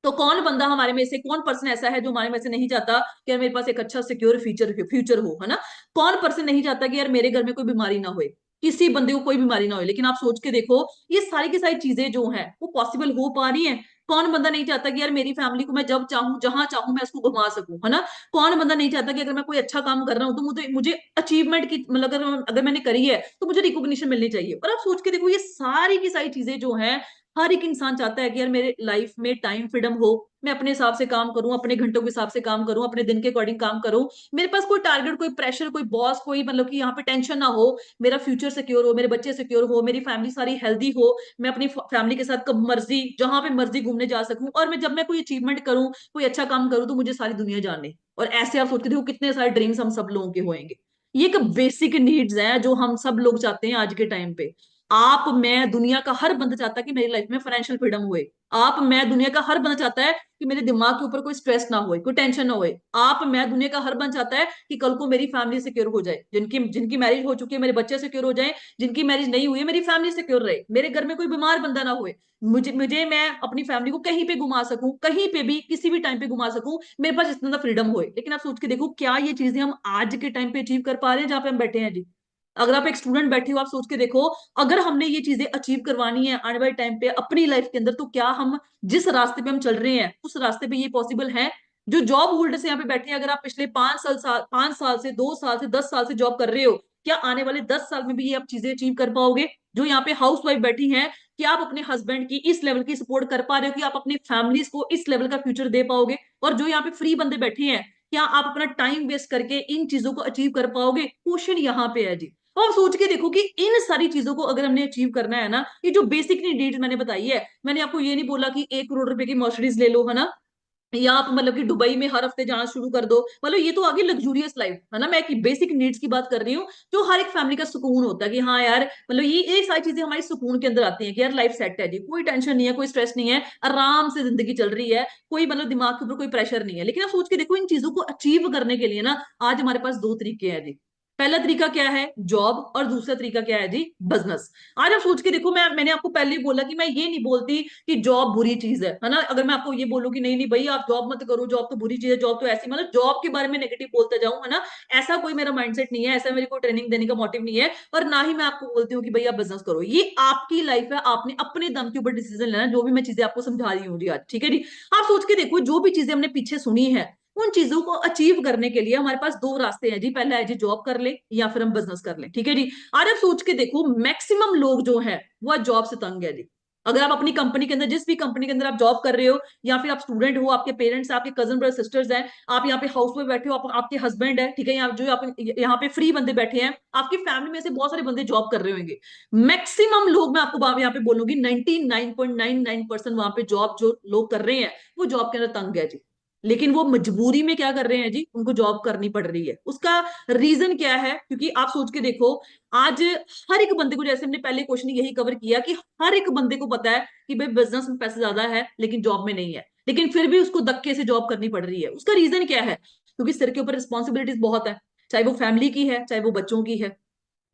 तो कौन बंदा हमारे में से, कौन पर्सन ऐसा है जो हमारे में से नहीं चाहता कि यार मेरे पास एक अच्छा सिक्योर फ्यूचर फ्यूचर हो, है ना। कौन पर्सन नहीं चाहता कि यार मेरे घर में कोई बीमारी ना होए, किसी बंदे को कोई बीमारी ना हो। लेकिन आप सोच के देखो, ये सारी की सारी चीजें जो हैं वो पॉसिबल हो पा रही हैं। कौन बंदा नहीं चाहता कि यार मेरी फैमिली को मैं जब चाहूं जहां चाहूं मैं उसको घुमा सकूं, है ना। कौन बंदा नहीं चाहता कि अगर मैं कोई अच्छा काम कर रहा हूं तो मुझे मुझे अचीवमेंट की मतलब अगर मैंने करी है तो मुझे रिकॉग्निशन मिलनी चाहिए। और आप सोच के देखो, ये सारी की सारी चीजें जो हैं, हर एक इंसान चाहता है कि यार मेरे लाइफ में टाइम फ्रीडम हो, मैं अपने हिसाब से काम करूं, अपने घंटों के हिसाब से काम करूं, अपने दिन के अकॉर्डिंग काम करूं। मेरे पास कोई टारगेट, कोई प्रेशर, कोई बॉस, कोई मतलब कि यहाँ पे टेंशन ना हो। मेरा फ्यूचर सिक्योर हो, मेरे बच्चे सिक्योर हो, मेरी फैमिली सारी हेल्दी हो, मैं अपनी फैमिली के साथ कब मर्जी जहां पे मर्जी घूमने जा सकूं। और मैं जब मैं कोई अचीवमेंट करूं, कोई अच्छा काम करूं, तो मुझे सारी दुनिया जाने। और ऐसे आप सोच के देखो कितने सारे ड्रीम्स हम सब लोगों के होंगे। ये एक बेसिक नीड्स हैं जो हम सब लोग चाहते हैं आज के टाइम पे। आप मैं दुनिया का हर बंदा चाहता है कि मेरी लाइफ में फाइनेंशियल फ्रीडम हुए। आप मैं दुनिया का हर बंदा चाहता है कि मेरे दिमाग के ऊपर कोई स्ट्रेस ना होए, कोई टेंशन ना होए। आप मैं दुनिया का हर बंदा चाहता है कि कल को मेरी फैमिली सिक्योर हो जाए, जिनकी जिनकी मैरिज हो चुकी है मेरे बच्चे सिक्योर हो जाए, जिनकी मैरिज नहीं हुई है मेरी फैमिली सिक्योर रहे, मेरे घर में कोई बीमार बंदा ना होए, मुझे मुझे मैं अपनी फैमिली को कहीं पे घुमा सकूं, कहीं पे भी किसी भी टाइम पे घुमा सकूं, मेरे पास इतना फ्रीडम होए। लेकिन आप सोच के देखो, क्या ये चीजें हम आज के टाइम पे अचीव कर पा रहे हैं जहां पे हम बैठे हैं जी। अगर आप एक स्टूडेंट बैठे हो, आप सोच के देखो, अगर हमने ये चीजें अचीव करवानी है आने वाले टाइम पे अपनी लाइफ के अंदर, तो क्या हम जिस रास्ते पे हम चल रहे हैं उस रास्ते पे ये पॉसिबल है। जो जॉब होल्डर्स यहाँ पे बैठे हैं, अगर आप पिछले 5 साल से 2 साल से 10 साल से जॉब कर रहे हो, क्या आने वाले 10 साल में भी ये आप चीजें अचीव कर पाओगे। जो यहाँ पे हाउस वाइफ बैठी हैं, क्या आप अपने हस्बैंड की इस लेवल की सपोर्ट कर पा रहे हो कि आप अपनी फैमिलीज को इस लेवल का फ्यूचर दे पाओगे। और जो यहाँ पे फ्री बंदे बैठे हैं, क्या आप अपना टाइम वेस्ट करके इन चीजों को अचीव कर पाओगे। क्वेश्चन यहाँ पे है जी। और आप सोच के देखो कि इन सारी चीजों को अगर हमने अचीव करना है ना, ये जो बेसिक नीड्स मैंने बताई है, मैंने आपको ये नहीं बोला कि 1 करोड़ रुपए की मर्सिडीज ले लो, है ना, या आप मतलब कि दुबई में हर हफ्ते जाना शुरू कर दो। मतलब ये तो आगे लग्जूरियस लाइफ है ना, मैं एक बेसिक नीड्स की बात कर रही हूँ। जो हर एक फैमिली का सुकून होता है कि हाँ यार, मतलब ये सारी चीजें हमारी सुकून के अंदर आती हैं कि यार लाइफ सेट है जी, कोई टेंशन नहीं है, कोई स्ट्रेस नहीं है, आराम से जिंदगी चल रही है, कोई मतलब दिमाग के ऊपर कोई प्रेशर नहीं है। लेकिन आप सोच के देखो, इन चीजों को अचीव करने के लिए ना, आज हमारे पास दो तरीके हैं जी। पहला तरीका क्या है, जॉब, और दूसरा तरीका क्या है जी, बिजनेस। आज आप सोच के देखो, मैंने आपको पहले ही बोला कि मैं ये नहीं बोलती कि जॉब बुरी चीज है ना। अगर मैं आपको ये बोलूं कि नहीं नहीं भाई आप जॉब मत करो, जॉब तो बुरी चीज है, जॉब तो ऐसी, मतलब जॉब के बारे में नेगेटिव बोलते जाऊं, है ना, ऐसा कोई मेरा माइंडसेट नहीं है, ऐसा मेरी कोई ट्रेनिंग देने का मोटिव नहीं है। और ना ही मैं आपको बोलती हूँ कि भाई आप बिजनेस करो, ये आपकी लाइफ है, आपने अपने दम के ऊपर डिसीजन लेना। जो भी मैं चीजें आपको समझा रही हूँ जी आज, ठीक है जी। आप सोच के देखो, जो भी चीजें हमने पीछे सुनी है, उन चीजों को अचीव करने के लिए हमारे पास दो रास्ते हैं जी। पहला है जी जॉब कर ले, या फिर हम बिजनेस कर ले, ठीक है जी। आज आप सोच के देखो, मैक्सिमम लोग जो है वो जॉब से तंग है जी। अगर आप अपनी कंपनी के अंदर, जिस भी कंपनी के अंदर आप जॉब कर रहे हो, या फिर आप स्टूडेंट हो, आपके पेरेंट्स, आपके कजन ब्रदर सिस्टर्स हैं, आप यहाँ पे हाउस में बैठे हो, आपके हस्बैंड है, ठीक है, यहाँ जो आप यहाँ पे फ्री बंदे बैठे हैं, आपकी फैमिली में से बहुत सारे बंदे जॉब कर रहे होंगे। मैक्सिमम लोग, मैं आपको यहाँ पे बोलूंगी 99.99% वहां पे जॉब जो लोग कर रहे हैं, वो जॉब के अंदर तंग है जी। लेकिन वो मजबूरी में क्या कर रहे हैं जी, उनको जॉब करनी पड़ रही है। उसका रीजन क्या है, क्योंकि आप सोच के देखो, आज हर एक बंदे को, जैसे हमने पहले क्वेश्चन यही कवर किया कि हर एक बंदे को पता है कि भाई बिजनेस में पैसे ज्यादा है लेकिन जॉब में नहीं है, लेकिन फिर भी उसको धक्के से जॉब करनी पड़ रही है। उसका रीजन क्या है, क्योंकि सिर के ऊपर रिस्पॉन्सिबिलिटीज बहुत है, चाहे वो फैमिली की है, चाहे वो बच्चों की है,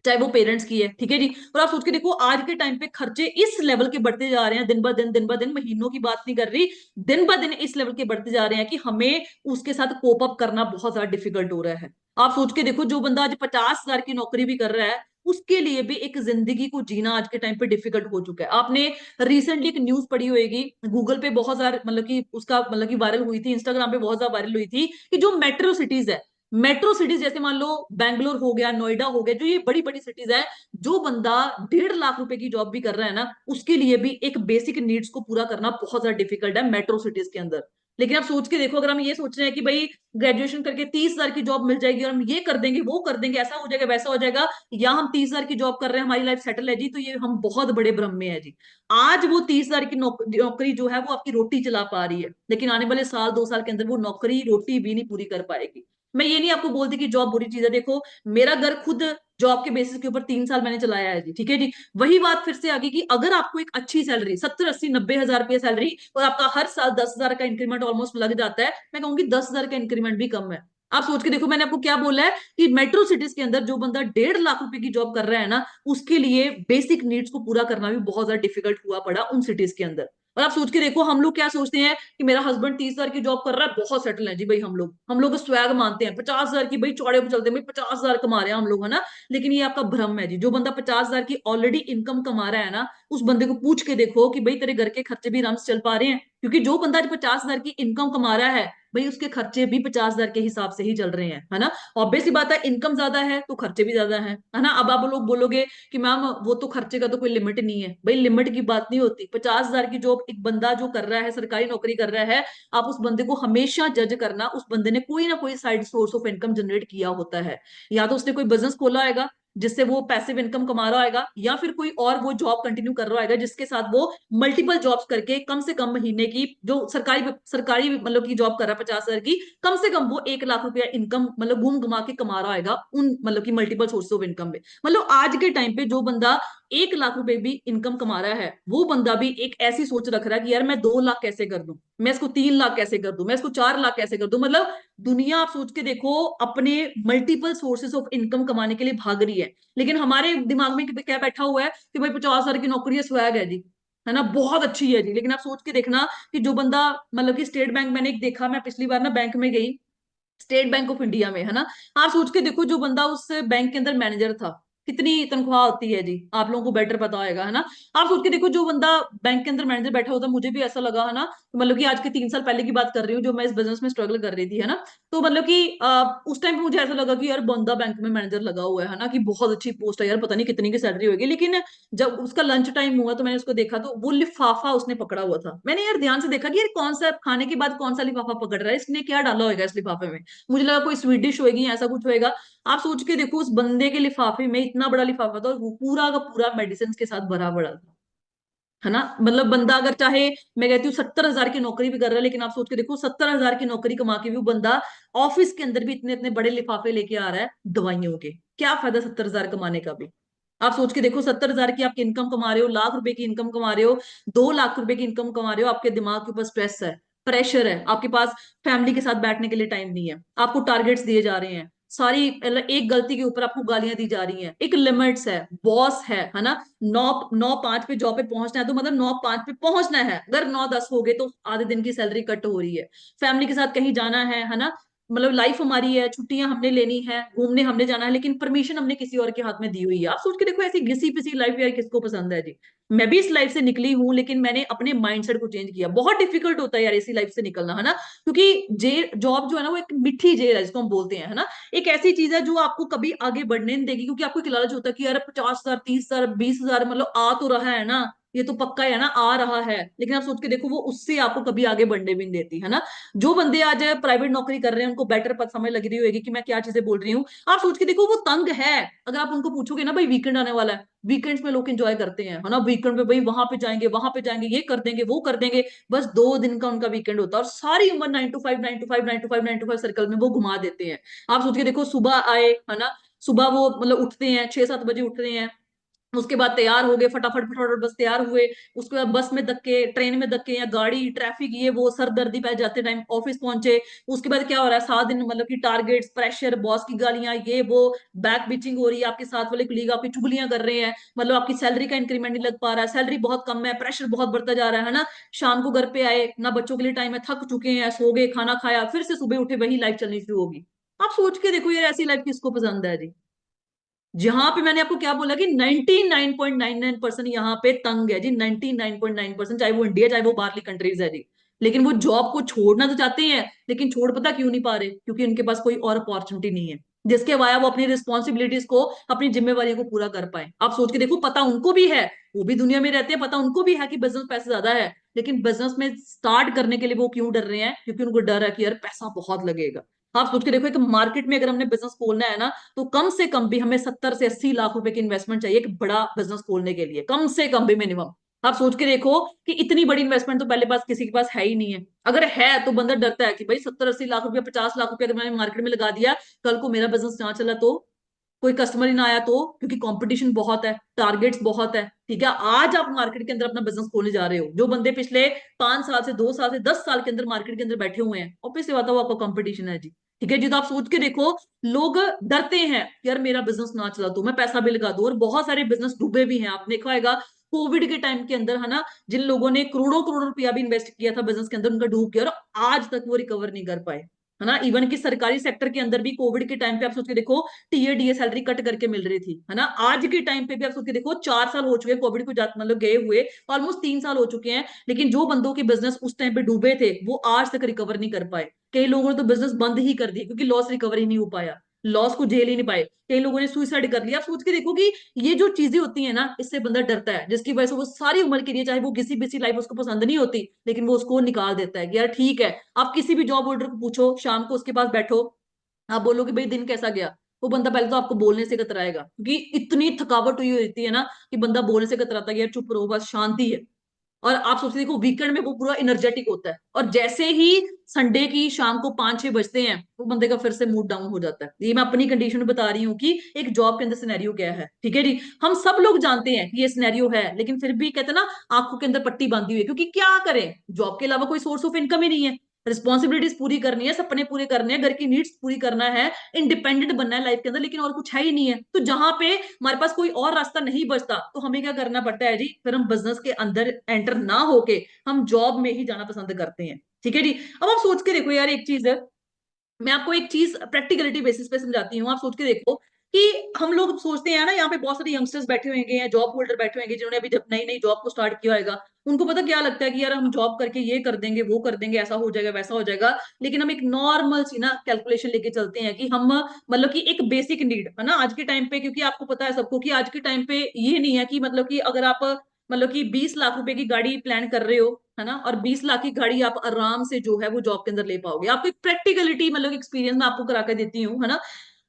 चाहे वो पेरेंट्स की है, ठीक है जी। और आप सोच के देखो, आज के टाइम पे खर्चे इस लेवल के बढ़ते जा रहे हैं, दिन ब दिन, दिन ब दिन, महीनों की बात नहीं कर रही, दिन ब दिन इस लेवल के बढ़ते जा रहे हैं कि हमें उसके साथ कोप अप करना बहुत ज्यादा डिफिकल्ट हो रहा है। आप सोच के देखो, जो बंदा आज 50 हजार की नौकरी भी कर रहा है, उसके लिए भी एक जिंदगी को जीना आज के टाइम पे डिफिकल्ट हो चुका है। आपने रिसेंटली एक न्यूज पढ़ी होगी, गूगल पे बहुत ज्यादा मतलब कि उसका मतलब कि वायरल हुई थी, इंस्टाग्राम पे बहुत ज्यादा वायरल हुई थी, कि जो मेट्रो सिटीज है, मेट्रो सिटीज जैसे मान लो बैंगलोर हो गया, नोएडा हो गया, जो ये बड़ी बड़ी सिटीज है, जो बंदा 1.5 लाख रुपए की जॉब भी कर रहा है ना, उसके लिए भी एक बेसिक नीड्स को पूरा करना बहुत ज्यादा डिफिकल्ट है मेट्रो सिटीज के अंदर। लेकिन आप सोच के देखो, अगर हम ये सोच रहे हैं कि भाई ग्रेजुएशन करके 30,000 की जॉब मिल जाएगी और हम ये कर देंगे वो कर देंगे, ऐसा हो जाएगा वैसा हो जाएगा, या हम 30,000 की जॉब कर रहे हैं हमारी लाइफ सेटल है जी, तो ये हम बहुत बड़े भ्रम में है जी। आज वो 30,000 की नौकरी जो है वो आपकी रोटी चला पा रही है, लेकिन आने वाले साल 2 साल के अंदर वो नौकरी रोटी भी नहीं पूरी कर पाएगी। मैं ये नहीं आपको बोलती कि जॉब बुरी चीज है, देखो मेरा घर खुद जॉब के बेसिस के ऊपर 3 साल मैंने चलाया है जी, ठीक है जी। वही बात फिर से आगे कि अगर आपको एक अच्छी सैलरी 70 80 90 हजार रुपया सैलरी और आपका हर साल 10,000 का इंक्रीमेंट ऑलमोस्ट लग जाता है, मैं कहूंगी 10,000 का इंक्रीमेंट भी कम है। आप सोच के देखो, मैंने आपको क्या बोला है कि मेट्रो सिटीज के अंदर जो बंदा 1.5 लाख रुपए की जॉब कर रहा है ना, उसके लिए बेसिक नीड्स को पूरा करना भी बहुत ज्यादा डिफिकल्ट हुआ पड़ा उन सिटीज के अंदर। और आप सोच के देखो, हम लोग क्या सोचते हैं कि मेरा हस्बैंड 30,000 की जॉब कर रहा है, बहुत सेटल है जी भाई, हम लोग स्वैग मानते हैं, 50,000 की भाई चौड़े पे चलते हैं भाई, 50,000 कमा रहे हैं हम लोग, है ना। लेकिन ये आपका भ्रम है जी। जो बंदा 50,000 की ऑलरेडी इनकम कमा रहा है ना, उस बंदे को पूछ के देखो कि भाई तेरे घर के खर्चे भी आराम से चल पा रहे हैं, क्योंकि जो बंदा आज 50,000 की इनकम कमा रहा है, भाई उसके खर्चे भी 50,000 के हिसाब से ही चल रहे हैं, है ना। ऑब्वियस सी बात है, इनकम ज्यादा है तो खर्चे भी ज्यादा है ना। अब आप लोग बोलोगे कि मैम वो तो खर्चे का तो कोई लिमिट नहीं है, भाई लिमिट की बात नहीं होती। 50,000 की जॉब एक बंदा जो कर रहा है, सरकारी नौकरी कर रहा है, आप उस बंदे को हमेशा जज करना, उस बंदे ने कोई ना कोई side source of income generate किया होता है। या तो उसने कोई बिजनेस खोला होगा जिससे वो पैसिव इनकम कमा रहा होगा, या फिर कोई और वो जॉब कंटिन्यू कर रहा होगा जिसके साथ वो मल्टीपल जॉब्स करके कम से कम महीने की, जो सरकारी सरकारी मतलब की जॉब कर रहा है 50,000 की, कम से कम वो 1 लाख रुपया इनकम मतलब घूम घुमा के कमा रहा होगा उन मतलब की मल्टीपल सोर्स ऑफ इनकम में। मतलब आज के टाइम पे जो बंदा 1 लाख रुपए भी इनकम कमा रहा है, वो बंदा भी एक ऐसी सोच रख रहा है कि यार मैं 2 लाख कैसे कर दूं, मैं इसको 3 लाख कैसे कर दूं, मैं इसको 4 लाख कैसे कर दूं। मतलब दुनिया आप सोच के देखो अपने मल्टीपल सोर्सेस ऑफ इनकम कमाने के लिए भाग रही है, लेकिन हमारे दिमाग में क्या बैठा हुआ है कि भाई 50,000 की नौकरी है, स्वैग है जी, है ना, बहुत अच्छी है जी। लेकिन आप सोच के देखना कि जो बंदा मतलब कि स्टेट बैंक, मैंने एक देखा, मैं पिछली बार ना बैंक में गई, स्टेट बैंक ऑफ इंडिया में, है ना। आप सोच के देखो, जो बंदा उस बैंक के अंदर मैनेजर था, कितनी तनख्वाह होती है जी, आप लोगों को बेटर पता होगा, है ना। आप सोच के देखो, जो बंदा बैंक के अंदर मैनेजर बैठा होता, मुझे भी ऐसा लगा, है ना, मतलब कि आज के 3 साल पहले की बात कर रही हूँ, जो मैं इस बिजनेस में स्ट्रगल कर रही थी, है ना। तो मतलब कि उस टाइम पे मुझे ऐसा लगा कि यार बंदा बैंक में मैनेजर लगा हुआ है ना, कि बहुत अच्छी पोस्ट है यार, पता नहीं कितनी की सैलरी होगी। लेकिन जब उसका लंच टाइम हुआ तो मैंने उसको देखा, तो वो लिफाफा उसने पकड़ा हुआ था। मैंने यार ध्यान से देखा कि यार कौन सा खाने के बाद कौन सा लिफाफा पकड़ रहा है, इसने क्या डाला होगा इस लिफाफे में। मुझे लगा कोई स्वीडिश होगी या ऐसा कुछ होएगा। आप सोच के देखो, उस बंदे के लिफाफे में इतना बड़ा लिफाफा था और वो पूरा का पूरा मेडिसिन के साथ भरा पड़ा था, है ना। मतलब बंदा अगर चाहे, मैं कहती हूँ 70,000 की नौकरी भी कर रहा है, लेकिन आप सोच के देखो 70,000 की नौकरी कमा के भी वो बंदा ऑफिस के अंदर भी इतने इतने बड़े लिफाफे लेके आ रहा है दवाइयों के। क्या फायदा 70,000 कमाने का भी। आप सोच के देखो, 70,000 की आपकी इनकम कमा रहे हो, लाख रुपए की इनकम कमा रहे हो, 2 लाख रुपए की इनकम कमा रहे हो, आपके दिमाग के ऊपर स्ट्रेस है, प्रेशर है, आपके पास फैमिली के साथ बैठने के लिए टाइम नहीं है, आपको टारगेट्स दिए जा रहे हैं सारी, मतलब एक गलती के ऊपर आपको गालियां दी जा रही हैं, एक लिमिट्स है, बॉस है ना। 9 9 5 पे जॉब पे पहुंचना है तो मतलब 9 5 पे पहुंचना है, अगर 9 10 हो गए तो आधे दिन की सैलरी कट हो रही है। फैमिली के साथ कहीं जाना है ना, मतलब लाइफ हमारी है, छुट्टियां हमने लेनी है, घूमने हमने जाना है, लेकिन परमिशन हमने किसी और के हाथ में दी हुई है। आप सोच के देखो, ऐसी घिसी पिसी लाइफ यार किसको पसंद है जी। मैं भी इस लाइफ से निकली हूं, लेकिन मैंने अपने माइंडसेट को चेंज किया। बहुत डिफिकल्ट होता है यार ऐसी लाइफ से निकलना, है ना, क्योंकि जेल जॉब जो है ना, वो एक मिठी जेल है जिसको हम बोलते हैं, है ना। एक ऐसी चीज है जो आपको कभी आगे बढ़ने नहीं देगी, क्योंकि आपको एक लालच होता है कि यार 50,000 30,000 20,000 मतलब आ तो रहा है ना, ये तो पक्का है ना, आ रहा है। लेकिन आप सोच के देखो, वो उससे आपको कभी आगे बढ़ने भी नहीं देती, है ना। जो बंदे आज प्राइवेट नौकरी कर रहे हैं, उनको बेटर पता समझ लग रही होगी कि मैं क्या चीजें बोल रही हूँ। आप सोच के देखो, वो तंग है। अगर आप उनको पूछोगे ना, भाई वीकेंड आने वाला है, वीकेंड्स में लोग एंजॉय करते हैं, है ना, वीकेंड पे भाई वहां पे जाएंगे, वहां पे जाएंगे, ये कर देंगे वो कर देंगे। बस 2 दिन का उनका वीकेंड होता है, और सारी उम्र 9 to 5 9 to 5 9 to 5 9 to 5 circle में वो घुमा देते हैं। आप सोच के देखो, सुबह आए, है ना, सुबह वो मतलब उठते हैं 6 7 बजे उठ रहे हैं, उसके बाद तैयार हो गए, फटाफट फटाफट बस तैयार हुए, उसके बाद बस में धक्के, ट्रेन में धक्के, या गाड़ी ट्रैफिक, ये वो सर दर्दी पै जाते टाइम ऑफिस पहुंचे। उसके बाद क्या हो रहा है, 7 दिन मतलब कि टारगेट्स, प्रेशर, बॉस की गालियां, ये वो, बैक बिचिंग हो रही है, आपके साथ वाले कलीग आपकी चुगलियां कर रहे हैं, मतलब आपकी सैलरी का इंक्रीमेंट नहीं लग पा रहा है, सैलरी बहुत कम है, प्रेशर बहुत बढ़ता जा रहा है ना। शाम को घर पे आए ना, बच्चों के लिए टाइम है, थक चुके हैं, सो गए, खाना खाया, फिर से सुबह उठे, वही लाइफ चलनी शुरू होगी। आप सोच के देखो यार, ऐसी लाइफ किसको पसंद है जी। जहां पे मैंने आपको क्या बोला कि 99.99% यहाँ पे तंग है जी, 99.9%, चाहे वो इंडिया चाहे वो बाहरली कंट्रीज है जी। लेकिन वो जॉब को छोड़ना तो चाहते हैं, लेकिन छोड़ पता क्यों नहीं पा रहे? क्योंकि उनके पास कोई और अपॉर्चुनिटी नहीं है जिसके वाया वो अपनी रिस्पॉन्सिबिलिटीज को, अपनी जिम्मेवारियों को पूरा कर पाए। आप सोच के देखो, पता उनको भी है, वो भी दुनिया में रहते हैं, पता उनको भी है कि बिजनेस पैसे ज्यादा है, लेकिन बिजनेस में स्टार्ट करने के लिए वो क्यों डर रहे हैं? क्योंकि उनको डर है कि यार पैसा बहुत लगेगा। आप सोच के देखो, एक मार्केट में अगर हमने बिजनेस खोलना है ना, तो कम से कम भी हमें 70 से 80 लाख रुपए की इन्वेस्टमेंट चाहिए एक बड़ा बिजनेस खोलने के लिए, कम से कम भी मिनिमम। आप सोच के देखो कि इतनी बड़ी इन्वेस्टमेंट तो पहले पास किसी के पास है ही नहीं है। अगर है तो बंदा डरता है कि भाई 70 80 लाख रुपया, 50 लाख रुपया अगर मैंने मार्केट में लगा दिया, कल को मेरा बिजनेस ना चला तो, कोई कस्टमर ही ना आया तो, क्योंकि कंपटीशन बहुत है, टारगेट्स बहुत है। ठीक है, आज आप मार्केट के अंदर अपना बिजनेस खोलने जा रहे हो, जो बंदे पिछले 5 साल से, 2 साल से, 10 साल के अंदर मार्केट के अंदर बैठे हुए हैं, ऑब्वियसली बात है वो आपका कंपटीशन है जी। ठीक है जी, तो आप सोच के देखो, लोग डरते हैं कि यार मेरा बिजनेस ना चला तो मैं पैसा भी लगा दूं, और बहुत सारे बिजनेस डूबे भी हैं, आपने देखा होगा कोविड के टाइम के अंदर, है ना, जिन लोगों ने करोड़ों करोड़ रुपया भी इन्वेस्ट किया था बिजनेस के अंदर, उनका डूब गया और आज तक वो रिकवर नहीं कर पाए, है ना। इवन कि सरकारी सेक्टर के अंदर भी कोविड के टाइम पे आप सोच के देखो, टीए डीए सैलरी कट करके मिल रही थी, है ना। आज के टाइम पे भी आप सोच के देखो, 4 साल हो चुके हैं कोविड को मतलब गए हुए, ऑलमोस्ट 3 साल हो चुके हैं, लेकिन जो बंदों के बिजनेस उस टाइम पे डूबे थे वो आज तक रिकवर नहीं कर पाए। कई लोगों ने तो बिजनेस बंद ही कर दिया क्योंकि लॉस रिकवर ही नहीं हो पाया, लॉस को झेल ही नहीं पाए। कई लोगों ने सुइसाइड कर लिया। आप सोच के देखो कि ये जो चीजें होती है ना, इससे बंदा डरता है, जिसकी वजह से वो सारी उम्र के लिए, चाहे वो किसी भी लाइफ उसको पसंद नहीं होती, लेकिन वो उसको निकाल देता है कि यार ठीक है। आप किसी भी जॉब होल्डर को पूछो, शाम को उसके पास बैठो, आप बोलो कि भाई दिन कैसा गया, वो बंदा पहले तो आपको बोलने से कतराएगा, क्योंकि इतनी थकावट हुई होती है ना कि बंदा बोलने से कतराता है कि यार चुप रहो, बस शांति है। और आप सोचते देखो, वीकेंड में वो पूरा एनर्जेटिक होता है, और जैसे ही संडे की शाम को 5 6 बजते हैं, वो बंदे का फिर से मूड डाउन हो जाता है। ये मैं अपनी कंडीशन में बता रही हूँ कि एक जॉब के अंदर सिनेरियो क्या है। ठीक है जी, हम सब लोग जानते हैं कि ये सिनेरियो है, लेकिन फिर भी कहते हैं ना, आंखों के अंदर पट्टी बांधी हुई है, क्योंकि क्या करें, जॉब के अलावा कोई सोर्स ऑफ इनकम ही नहीं है। रिस्पॉन्सिबिलिटीज पूरी करनी है, सपने पूरे करने हैं, घर की नीड्स पूरी करना है, इंडिपेंडेंट बनना है लाइफ के अंदर, लेकिन और कुछ है ही नहीं है। तो जहां पे हमारे पास कोई और रास्ता नहीं बचता, तो हमें क्या करना पड़ता है जी, फिर हम बिजनेस के अंदर एंटर ना होके हम जॉब में ही जाना पसंद करते हैं। ठीक है जी। अब आप सोच के देखो यार, एक चीज है, मैं आपको एक चीज प्रैक्टिकलिटी बेसिस पे समझाती हूँ। आप सोच के देखो कि हम लोग सोचते हैं ना, यहाँ पे बहुत सारे यंगस्टर्स बैठे होंगे या जॉब होल्डर बैठे होंगे, जिन्होंने अभी जब नई नई जॉब को स्टार्ट किया होगा, उनको पता क्या लगता है कि यार हम जॉब करके ये कर देंगे, वो कर देंगे, ऐसा हो जाएगा, वैसा हो जाएगा। लेकिन हम एक नॉर्मल सी ना कैलकुलेशन लेके चलते हैं कि हम, मतलब कि एक बेसिक नीड है ना आज के टाइम पे, क्योंकि आपको पता है सबको कि आज के टाइम पे ये नहीं है कि, मतलब कि अगर आप, मतलब कि 20 लाख रुपए की गाड़ी प्लान कर रहे हो, है ना, और 20 लाख की गाड़ी आप आराम से जो है वो जॉब के अंदर ले पाओगे। आपको एक प्रैक्टिकलिटी, मतलब एक्सपीरियंस मैं आपको करा के देती हूँ, है ना।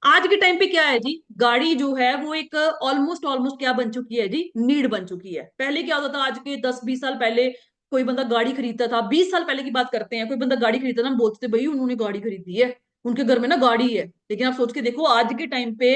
आज के टाइम पे क्या है जी, गाड़ी जो है वो एक ऑलमोस्ट ऑलमोस्ट क्या बन चुकी है जी, नीड बन चुकी है। पहले क्या होता था, आज के 10 20 साल पहले कोई बंदा गाड़ी खरीदता था, 20 साल पहले की बात करते हैं, कोई बंदा गाड़ी खरीदता था, हम बोलते थे भाई उन्होंने गाड़ी खरीदी है, उनके घर में ना गाड़ी है। लेकिन आप सोच के देखो, आज के टाइम पे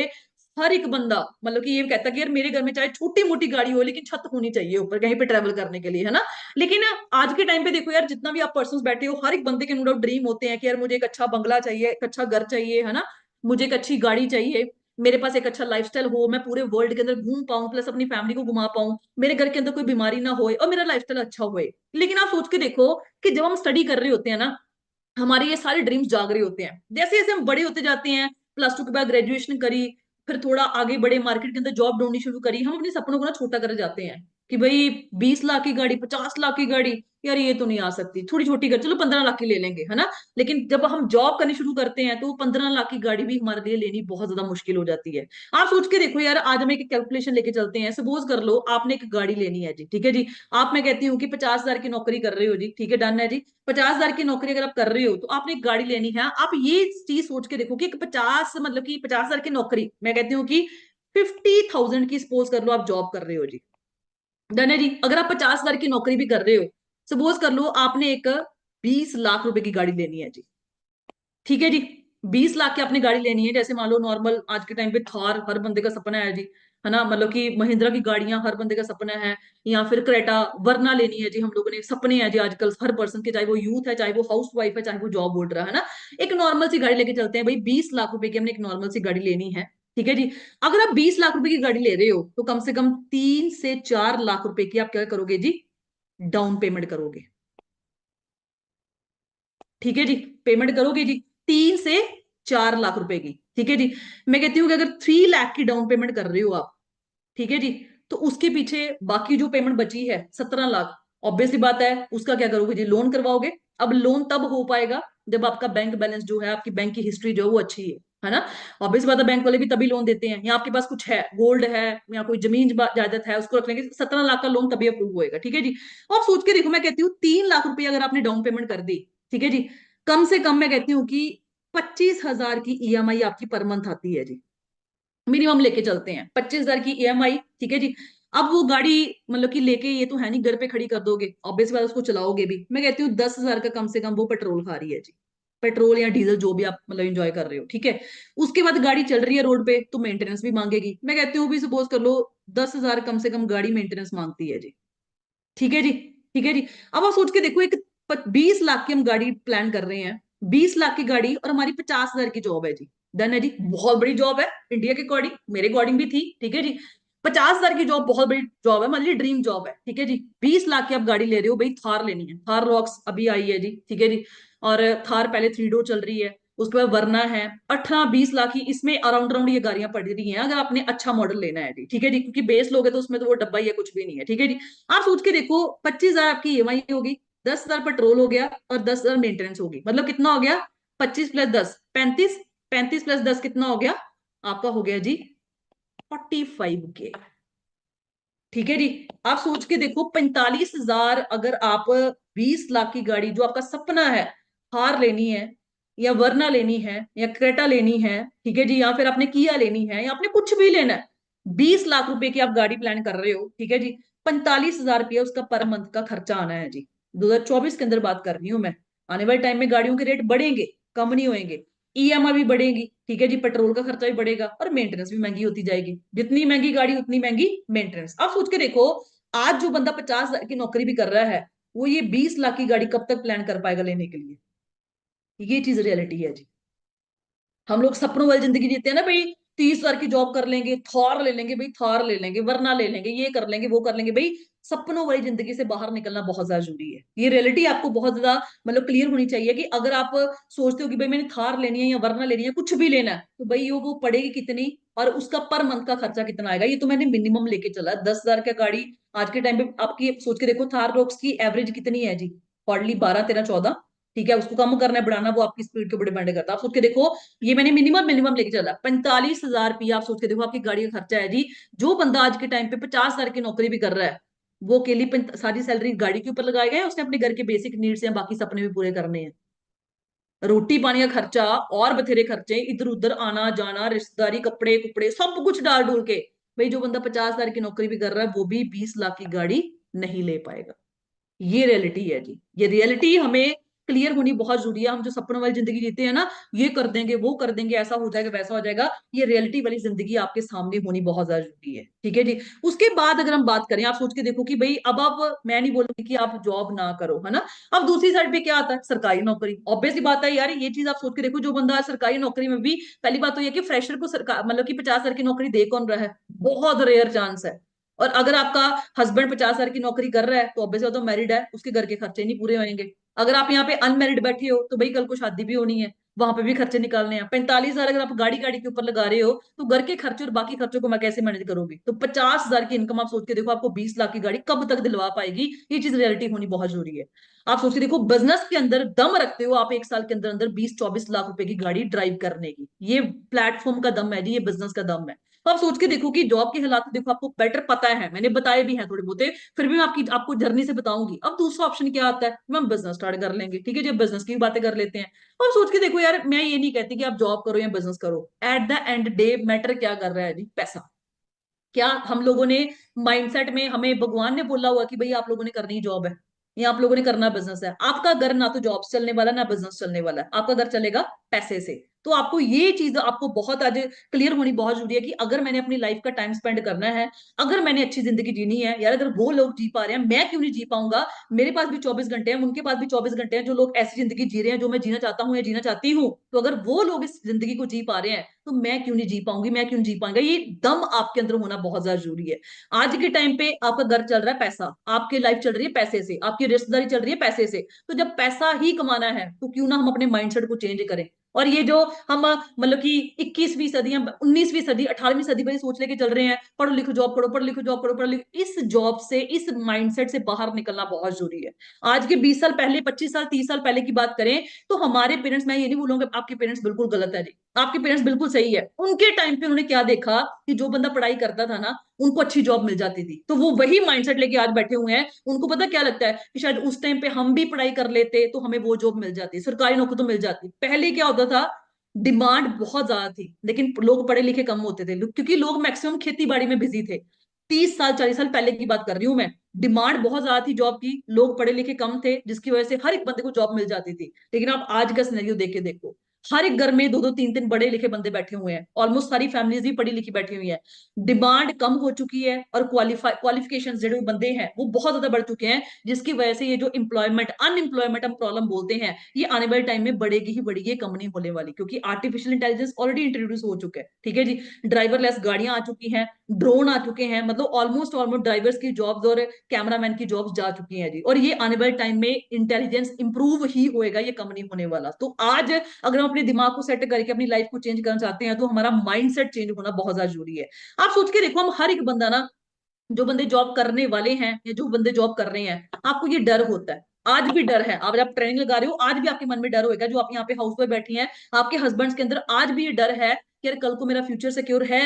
हर एक बंदा, मतलब कि ये कहता है कि यार मेरे घर में चाहे छोटी मोटी गाड़ी हो, लेकिन छत होनी चाहिए ऊपर कहीं पे ट्रेवल करने के लिए, है ना। लेकिन आज के टाइम पे देखो यार, जितना भी आप पर्सन बैठे हो, हर एक बंदे के नो डाउट ड्रीम होते हैं कि यार मुझे एक अच्छा बंगला चाहिए, एक अच्छा घर चाहिए, है ना, मुझे एक अच्छी गाड़ी चाहिए, मेरे पास एक अच्छा लाइफस्टाइल हो, मैं पूरे वर्ल्ड के अंदर घूम पाऊं, प्लस अपनी फैमिली को घुमा पाऊं, मेरे घर के अंदर कोई बीमारी ना होए और मेरा लाइफस्टाइल अच्छा होए। लेकिन आप सोच के देखो कि जब हम स्टडी कर रहे होते हैं ना, हमारे ये सारे ड्रीम्स जाग रहे होते हैं, जैसे जैसे हम बड़े होते जाते हैं, प्लस 2 के बाद ग्रेजुएशन करी, फिर थोड़ा आगे बढ़े, मार्केट के अंदर जॉब ढूंढनी शुरू करी, हम अपने सपनों को ना छोटा कर जाते हैं कि भाई 20 लाख की गाड़ी, 50 लाख की गाड़ी, यार ये तो नहीं आ सकती, थोड़ी छोटी कर, चलो 15 लाख की ले लेंगे, है ना। लेकिन जब हम जॉब करनी शुरू करते हैं, तो 15 लाख की गाड़ी भी हमारे लिए लेनी बहुत ज्यादा मुश्किल हो जाती है। आप सोच के देखो यार, आज हम एक कैलकुलेशन लेके चलते हैं, सपोज कर लो आपने एक गाड़ी लेनी है जी, ठीक है जी। आप, मैं कहती हूँ कि 50 हजार की नौकरी कर रहे हो जी, ठीक है, डन है जी। 50 हजार की नौकरी अगर आप कर रहे हो, तो आपने एक गाड़ी लेनी है। आप ये चीज सोच के देखो कि एक 50, मतलब कि 50 हजार की नौकरी, मैं कहती हूँ कि 50,000 की सपोज कर लो आप जॉब कर रहे हो जी, डन है जी। अगर आप 50 हजार की नौकरी भी कर रहे हो, सपोज कर लो आपने एक 20 लाख रुपए की गाड़ी लेनी है जी, ठीक है जी। 20 लाख की आपने गाड़ी लेनी है, जैसे मान लो नॉर्मल आज के टाइम पे थार हर बंदे का सपना है जी, है ना, मतलब कि महिंद्रा की गाड़ियां हर बंदे का सपना है, या फिर क्रेटा वरना लेनी है जी। हम लोगों ने सपने हैं जी आजकल हर पर्सन के, चाहे वो यूथ है, चाहे वो हाउस वाइफ है, चाहे वो जॉब बोल रहा है ना। एक नॉर्मल सी गाड़ी लेके चलते हैं भाई, 20 लाख रुपए की हमने एक नॉर्मल सी गाड़ी लेनी है, ठीक है जी। अगर आप 20 लाख रुपए की गाड़ी ले रहे हो, तो कम से कम 3 से 4 लाख रुपए की आप क्या करोगे जी, डाउन पेमेंट करोगे। ठीक है जी, पेमेंट करोगे जी 3 से 4 लाख रुपए की। ठीक है जी। मैं कहती हूँ कि अगर 3 लाख की डाउन पेमेंट कर रहे हो आप, ठीक है जी, तो उसके पीछे बाकी जो पेमेंट बची है 17 लाख, ऑब्वियसली बात है उसका क्या करोगे जी, लोन करवाओगे। अब लोन तब हो पाएगा जब आपका बैंक बैलेंस जो है, आपकी बैंक की हिस्ट्री जो है वो अच्छी है ना। ऑब्वियस बात है, बैंक वाले भी तभी लोन देते हैं। या आपके पास कुछ है, गोल्ड है या कोई जमीन जायदाद है, उसको रखने के 17 लाख का लोन तभी अप्रूव होएगा, ठीक है जी। और सोच के देखो, मैं कहती हूँ 3 लाख रुपए अगर आपने डाउन पेमेंट कर दी, ठीक है जी, कम से कम मैं कहती हूँ कि 25 हजार की ईएमआई आपकी पर मंथ आती है जी। मिनिमम लेके चलते हैं 25 हजार की ईएमआई, ठीक है जी। अब वो गाड़ी मतलब कि लेके ये तो है नहीं घर पे खड़ी कर दोगे, ऑब्वियस बात उसको चलाओगे भी। मैं कहती हूँ 10 हजार का कम से कम वो पेट्रोल खा रही है जी, पेट्रोल या डीजल जो भी आप मतलब एंजॉय कर रहे हो, ठीक है। उसके बाद गाड़ी चल रही है रोड पे तो मेंटेनेंस भी मांगेगी। मैं कहती हूँ भी सपोज कर लो 10 हजार कम से कम गाड़ी मेंटेनेंस मांगती है जी, ठीक है जी। ठीक है जी। अब आप सोच के देखो, एक 20 लाख की हम गाड़ी प्लान कर रहे हैं, 20 लाख की गाड़ी और हमारी 50 हजार की जॉब है जी। डन है जी, बहुत बड़ी जॉब है इंडिया के अकॉर्डिंग, मेरे अकॉर्डिंग भी थी, ठीक है जी। 50 हजार की जॉब बहुत बड़ी जॉब है, मान लीजिए ड्रीम जॉब है, ठीक है जी। 20 लाख की आप गाड़ी ले रहे हो भाई, थार लेनी है, थार रॉक्स अभी आई है जी, ठीक है जी। और थार पहले 3 डोर चल रही है, उसके बाद वरना है। 18-20 लाख की इसमें अराउंड अराउंड ये गाड़ियां पड़ रही हैं अगर आपने अच्छा मॉडल लेना है जी, ठीक है जी। क्योंकि बेस लोगे तो उसमें तो वो डब्बा ही है, कुछ भी नहीं है, ठीक है जी। आप सोच के देखो, 25 हजार आपकी ईएमआई होगी, 10 हजार पेट्रोल हो गया और 10 हजार मेंटेनेंस होगी, मतलब कितना हो गया, 25 + 10 35, 35 + 10 कितना हो गया आपका, हो गया जी 45 के, ठीक है जी। आप सोच के देखो 45 हजार अगर आप 20 लाख की गाड़ी जो आपका सपना है, हार लेनी है या वरना लेनी है या क्रेटा लेनी है, ठीक है जी, या फिर आपने किया लेनी है या आपने कुछ भी लेना है, 20 लाख रुपए की आप गाड़ी प्लान कर रहे हो, ठीक है जी। 45 हजार रुपया उसका पर मंथ का खर्चा आना है जी। 2024 के अंदर बात कर रही हूँ मैं। आने वाले टाइम में गाड़ियों के रेट बढ़ेंगे, कम नहीं होंगे। ईएमआई भी बढ़ेगी, ठीक है जी, पेट्रोल का खर्चा भी बढ़ेगा और मेंटेनेंस भी महंगी होती जाएगी। जितनी महंगी गाड़ी उतनी महंगी मेंटेनेंस। आप सोच के देखो, आज जो बंदा 50 हजार की नौकरी भी कर रहा है, वो ये 20 लाख की गाड़ी कब तक प्लान कर पाएगा लेने के लिए। ये चीज रियलिटी है जी। हम लोग सपनों वाली जिंदगी जीते हैं ना भाई, 30 हजार की जॉब कर लेंगे, थॉर ले लेंगे भाई, थॉर ले लेंगे, वरना ले लेंगे, ये कर लेंगे वो कर लेंगे भाई। सपनों वाली जिंदगी से बाहर निकलना बहुत ज्यादा जरूरी है। ये रियलिटी आपको बहुत ज्यादा मतलब क्लियर होनी चाहिए कि अगर आप सोचते हो कि भाई मैंने थार लेनी है या वरना लेनी है, कुछ भी लेना है, तो भाई वो पड़ेगी कितनी और उसका पर मंथ का खर्चा कितना आएगा। ये तो मैंने मिनिमम लेके चला, 10 हजार का गाड़ी। आज के टाइम पे आपकी सोच के देखो, थार रोक्स की एवरेज कितनी है जी, हॉर्डली 12, 13, 14, ठीक है। उसको कम करना है बढ़ाना वो आपकी स्पीड के ऊपर डिपेंड करता है। आप सोच के देखो, ये मैंने मिनिमम मिनिमम लेके चला 45 हजार रुपया। आप सोच के देखो आपकी गाड़ी का खर्चा है जी। जो बंदा आज के टाइम पे 50 हजार की नौकरी भी कर रहा है, वो अकेली सारी सैलरी गाड़ी के ऊपर लगाएगा या उसने अपने घर के बेसिक नीड्स या बाकी सपने भी पूरे करने हैं। रोटी पानी का खर्चा और बथेरे खर्चे, इधर उधर आना जाना, रिश्तेदारी, कपड़े कुपड़े, सब कुछ डाल डूल के भाई जो बंदा 50 हजार की नौकरी भी कर रहा है वो भी 20 लाख की गाड़ी नहीं ले पाएगा। ये रियलिटी है जी। ये रियलिटी हमें क्लियर होनी बहुत जरूरी है। हम जो सपनों वाली जिंदगी जीते हैं ना, ये कर देंगे वो कर देंगे, ऐसा हो जाएगा वैसा हो जाएगा, ये रियलिटी वाली जिंदगी आपके सामने होनी बहुत ज्यादा जरूरी है, ठीक है जी। उसके बाद अगर हम बात करें, आप सोच के देखो कि भाई अब आप, मैं नहीं बोलूंगी कि आप जॉब ना करो, है ना। अब दूसरी साइड पे क्या आता है, सरकारी नौकरी। ऑब्वियसली बात है यार, ये चीज आप सोच के देखो, जो बंदा सरकारी नौकरी में भी, पहली बात तो ये कि फ्रेशर को सरकार मतलब कि 50 हजार की नौकरी दे कौन रहा है, बहुत रेयर चांस है। और अगर आपका हस्बैंड 50 हजार की नौकरी कर रहा है तो ऑब्वियसली वो तो मैरिड है, उसके घर के खर्चे नहीं पूरे होंगे। अगर आप यहाँ पे अनमेरिड बैठे हो तो भाई कल को शादी भी होनी है, वहां पे भी खर्चे निकालने हैं। 45 हजार अगर आप गाड़ी गाड़ी के ऊपर लगा रहे हो तो घर के खर्चे और बाकी खर्चों को मैं कैसे मैनेज करोगे। तो 50 हजार की इनकम आप सोच के देखो, आपको 20 लाख की गाड़ी कब तक दिलवा पाएगी। ये चीज रियलिटी होनी बहुत जरूरी है। आप सोच के देखो, बिजनेस के अंदर दम रखते हो आप एक साल के अंदर अंदर 20-24 लाख रुपए की गाड़ी ड्राइव करने की, ये प्लेटफॉर्म का दम है जी, ये बिजनेस का दम है। तो आप सोच के देखो कि जॉब के हालात तो देखो आपको बेटर पता है, मैंने बताए भी हैं थोड़े बहुते, फिर भी मैं आपको जर्नी से बताऊंगी। अब दूसरा ऑप्शन क्या आता है, हम बिजनेस स्टार्ट कर लेंगे, ठीक है, जब बिजनेस की बातें कर लेते हैं। और सोच के देखो यार, मैं ये नहीं कहती कि आप जॉब करो या बिजनेस करो, at the end day matter क्या कर रहा है जी, पैसा। क्या हम लोगों ने माइंडसेट में, हमें भगवान ने बोला हुआ कि भाई आप लोगों ने करनी जॉब है या आप लोगों ने करना बिजनेस है। आपका घर ना तो जॉब से चलने वाला ना बिजनेस चलने वाला है, आपका घर चलेगा पैसे से। तो आपको ये चीज आपको बहुत आज क्लियर होनी बहुत जरूरी है कि अगर मैंने अपनी लाइफ का टाइम स्पेंड करना है, अगर मैंने अच्छी जिंदगी जीनी है यार, अगर वो लोग जी पा रहे हैं मैं क्यों नहीं जी पाऊंगा। मेरे पास भी 24 घंटे हैं, उनके पास भी 24 घंटे हैं, जो लोग ऐसी जिंदगी जी रहे हैं जो मैं जीना चाहता हूँ या जीना चाहती हूँ। तो अगर वो लोग इस जिंदगी को जी पा रहे हैं तो मैं क्यों नहीं जी पाऊंगी, मैं क्यों नहीं जी पाऊंगा। ये दम आपके अंदर होना बहुत ज्यादा जरूरी है। आज के टाइम पे आपका घर चल रहा है पैसा, आपकी लाइफ चल रही है पैसे से, आपकी रिश्तेदारी चल रही है पैसे से। तो जब पैसा ही कमाना है तो क्यों ना हम अपने माइंडसेट को चेंज करें। और ये जो हम मतलब कि 21वीं सदी या 19वीं सदी 18वीं सदी में सोच लेके चल रहे हैं, पढ़ो लिखो जॉब करो, पढ़ो लिखो जॉब करो, पढ़ो लिखो, इस जॉब से, इस माइंडसेट से बाहर निकलना बहुत जरूरी है। आज के 20 साल पहले, 25 साल, 30 साल पहले की बात करें तो हमारे पेरेंट्स, मैं ये नहीं बोलूंगा आपके पेरेंट्स बिल्कुल गलत है जी, आपके पेरेंट्स बिल्कुल सही है, उनके टाइम पे उन्होंने क्या देखा कि जो बंदा पढ़ाई करता था ना उनको अच्छी जॉब मिल जाती थी, तो वो वही माइंडसेट लेके आज बैठे हुए हैं। उनको पता क्या लगता है कि शायद उस टाइम पे हम भी पढ़ाई कर लेते तो हमें वो जॉब मिल जाती, सरकारी नौकरी तो मिल जाती। पहले क्या होता था, डिमांड बहुत ज्यादा थी लेकिन लोग पढ़े लिखे कम होते थे, क्योंकि लोग मैक्सिमम खेती बाड़ी में बिजी थे। 30 साल 40 साल पहले की बात कर रही हूँ मैं। डिमांड बहुत ज्यादा थी जॉब की, लोग पढ़े लिखे कम थे, जिसकी वजह से हर एक बंदे को जॉब मिल जाती थी। लेकिन आप आज का सिनेरियो देख के देखो, हर एक घर में दो दो तीन तीन पढ़े लिखे बंदे बैठे हुए हैं, ऑलमोस्ट सारी फैमिलीज भी पढ़ी लिखी बैठी हुई है। डिमांड कम हो चुकी है और क्वालिफिकेशन जो बंदे हैं वो बहुत ज्यादा बढ़ चुके हैं, जिसकी वजह से ये जो एम्प्लॉयमेंट अनएम्प्लॉयमेंट हम प्रॉब्लम बोलते हैं, ये आने वाले टाइम में बढ़ेगी ही बढ़ेगी, ये कम नहीं होने वाली, क्योंकि आर्टिफिशियल इंटेलिजेंस ऑलरेडी इंट्रोड्यूस हो चुका है, ठीक है जी। ड्राइवरलेस गाड़ियां आ चुकी हैं, ड्रोन आ चुके हैं, मतलब ऑलमोस्ट ऑलमोस्ट ड्राइवर्स की जॉब्स और कैमरामैन की जॉब्स जा चुकी हैं जी। और ये आने वाले टाइम में इंटेलिजेंस इंप्रूव ही होएगा, ये कम नहीं होने वाला। तो आज अगर हम अपने दिमाग को सेट करके अपनी लाइफ को चेंज करना चाहते हैं तो हमारा माइंड सेट चेंज होना बहुत ज्यादा जरूरी है। आप सोच के देखो, हम हर एक बंदा ना, जो बंदे जॉब करने वाले हैं या जो बंदे जॉब कर रहे हैं, आपको ये डर होता है, आज भी डर है। आप जब ट्रेनिंग लगा रहे हो आज भी आपके मन में डर होगा, जो आप यहाँ पे हाउस वाइफ बैठी हैं, आपके हस्बैंड्स के अंदर आज भी ये डर है कि यार कल को मेरा फ्यूचर सिक्योर है,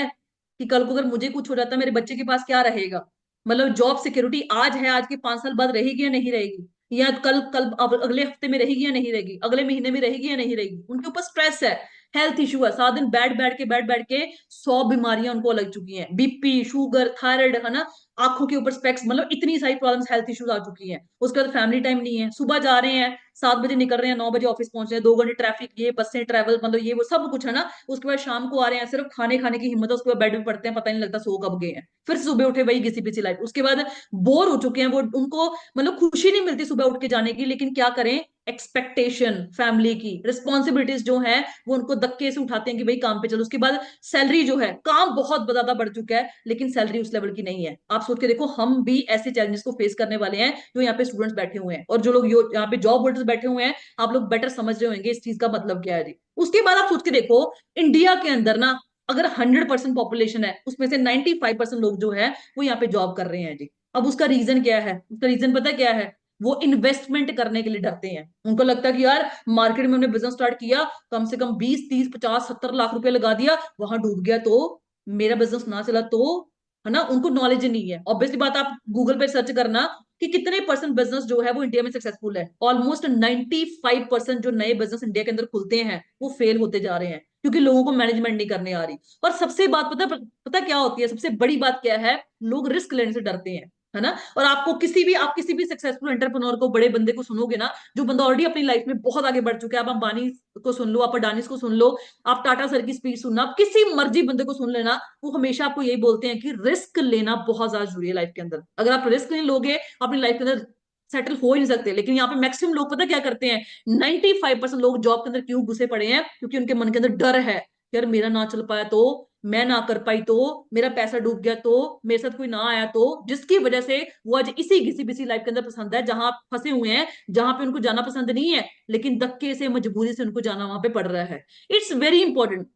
कि कल को अगर मुझे कुछ हो जाता है मेरे बच्चे के पास क्या रहेगा। मतलब जॉब सिक्योरिटी आज है, आज के 5 साल बाद रहेगी या नहीं रहेगी, या कल कल अगले हफ्ते में रहेगी या नहीं रहेगी, अगले महीने में रहेगी या नहीं रहेगी, उनके ऊपर स्ट्रेस है, हेल्थ इशू है, सारा दिन बैठ बैठ के 100 बीमारियां उनको लग चुकी हैं, बीपी, शुगर, थायराइड, है ना, आंखों के ऊपर स्पेक्स, मतलब इतनी सारी प्रॉब्लम्स, हेल्थ इश्यूज आ चुकी हैं। उसके बाद फैमिली टाइम नहीं है, सुबह जा रहे हैं 7 बजे निकल रहे हैं, 9 बजे ऑफिस पहुंच रहे हैं, 2 घंटे ट्रैफिक, ये बसें ट्रैवल, मतलब ये वो सब कुछ है ना। उसके बाद शाम को आ रहे हैं, सिर्फ खाने खाने की हिम्मत है, उसके बाद बेड में पड़ते हैं, पता नहीं लगता सो कब गए हैं, फिर सुबह उठे वही घिसी पिसी लाइफ, उसके बाद बोर हो चुके हैं वो, उनको मतलब खुशी नहीं मिलती सुबह उठ के जाने की, लेकिन क्या करें, एक्सपेक्टेशन, फैमिली की रिस्पॉन्सिबिलिटीज जो है वो उनको धक्के से उठाते हैं कि भाई काम पे चलो। उसके बाद सैलरी जो है, काम बहुत ज्यादा बढ़ चुका है लेकिन सैलरी उस लेवल की नहीं है। आप सोच के देखो, हम भी ऐसे चैलेंजेस को फेस करने वाले हैं जो यहाँ पे स्टूडेंट्स बैठे हुए हैं, और जो लोग यहाँ पे जॉब होल्डर्स बैठे हुए हैं, आप लोग बेटर समझ रहे होंगे इस चीज का मतलब क्या है जी। उसके बाद आप सोच के देखो, इंडिया के अंदर ना, अगर 100% पॉपुलेशन है उसमें से 95% लोग जो है वो यहाँ पे जॉब कर रहे हैं जी। अब उसका रीजन क्या है, उसका रीजन पता क्या है, वो इन्वेस्टमेंट करने के लिए डरते हैं। उनको लगता है कि यार मार्केट में हमने बिजनेस स्टार्ट किया, कम से कम 20 30 50 70 लाख रुपए लगा दिया, वहां डूब गया तो, मेरा बिजनेस ना चला तो, है ना। उनको नॉलेज नहीं है। ऑब्वियसली बात, आप गूगल पे सर्च करना कि कितने परसेंट बिजनेस जो है वो इंडिया में सक्सेसफुल है, ऑलमोस्ट 95% जो नए बिजनेस इंडिया के अंदर खुलते हैं वो फेल होते जा रहे हैं, क्योंकि लोगों को मैनेजमेंट नहीं करने आ रही। और सबसे बात पता क्या होती है, सबसे बड़ी बात क्या है, लोग रिस्क लेने से डरते हैं, है ना। और आपको आप किसी भी सक्सेसफुल एंटरप्रेन्योर को, बड़े बंदे को सुनोगे ना, जो बंदा ऑलरेडी अपनी लाइफ में बहुत आगे बढ़ चुका है, आप अंबानी को सुन लो, आप अडानीस को सुन लो, आप टाटा सर की स्पीच सुनना, आप किसी मर्जी बंदे को सुन लेना, वो हमेशा आपको यही बोलते हैं कि रिस्क लेना बहुत ज्यादा जरूरी है लाइफ के अंदर। अगर आप रिस्क नहीं लोगे अपनी लाइफ के अंदर सेटल हो ही नहीं सकते। लेकिन यहाँ पे मैक्सिमम लोग पता क्या करते हैं, 95% लोग जॉब के अंदर क्यों घुसे पड़े हैं, क्योंकि उनके मन के अंदर डर है, यार मेरा ना चल पाया तो, मैं ना कर पाई तो, मेरा पैसा डूब गया तो, मेरे साथ कोई ना आया तो, जिसकी वजह से वो आज इसी घिसी पिसी लाइफ के अंदर पसंद है, जहां आप फंसे हुए हैं, जहां पे उनको जाना पसंद नहीं है, लेकिन धक्के से मजबूरी से उनको जाना वहां पे पड़ रहा है। It's very important.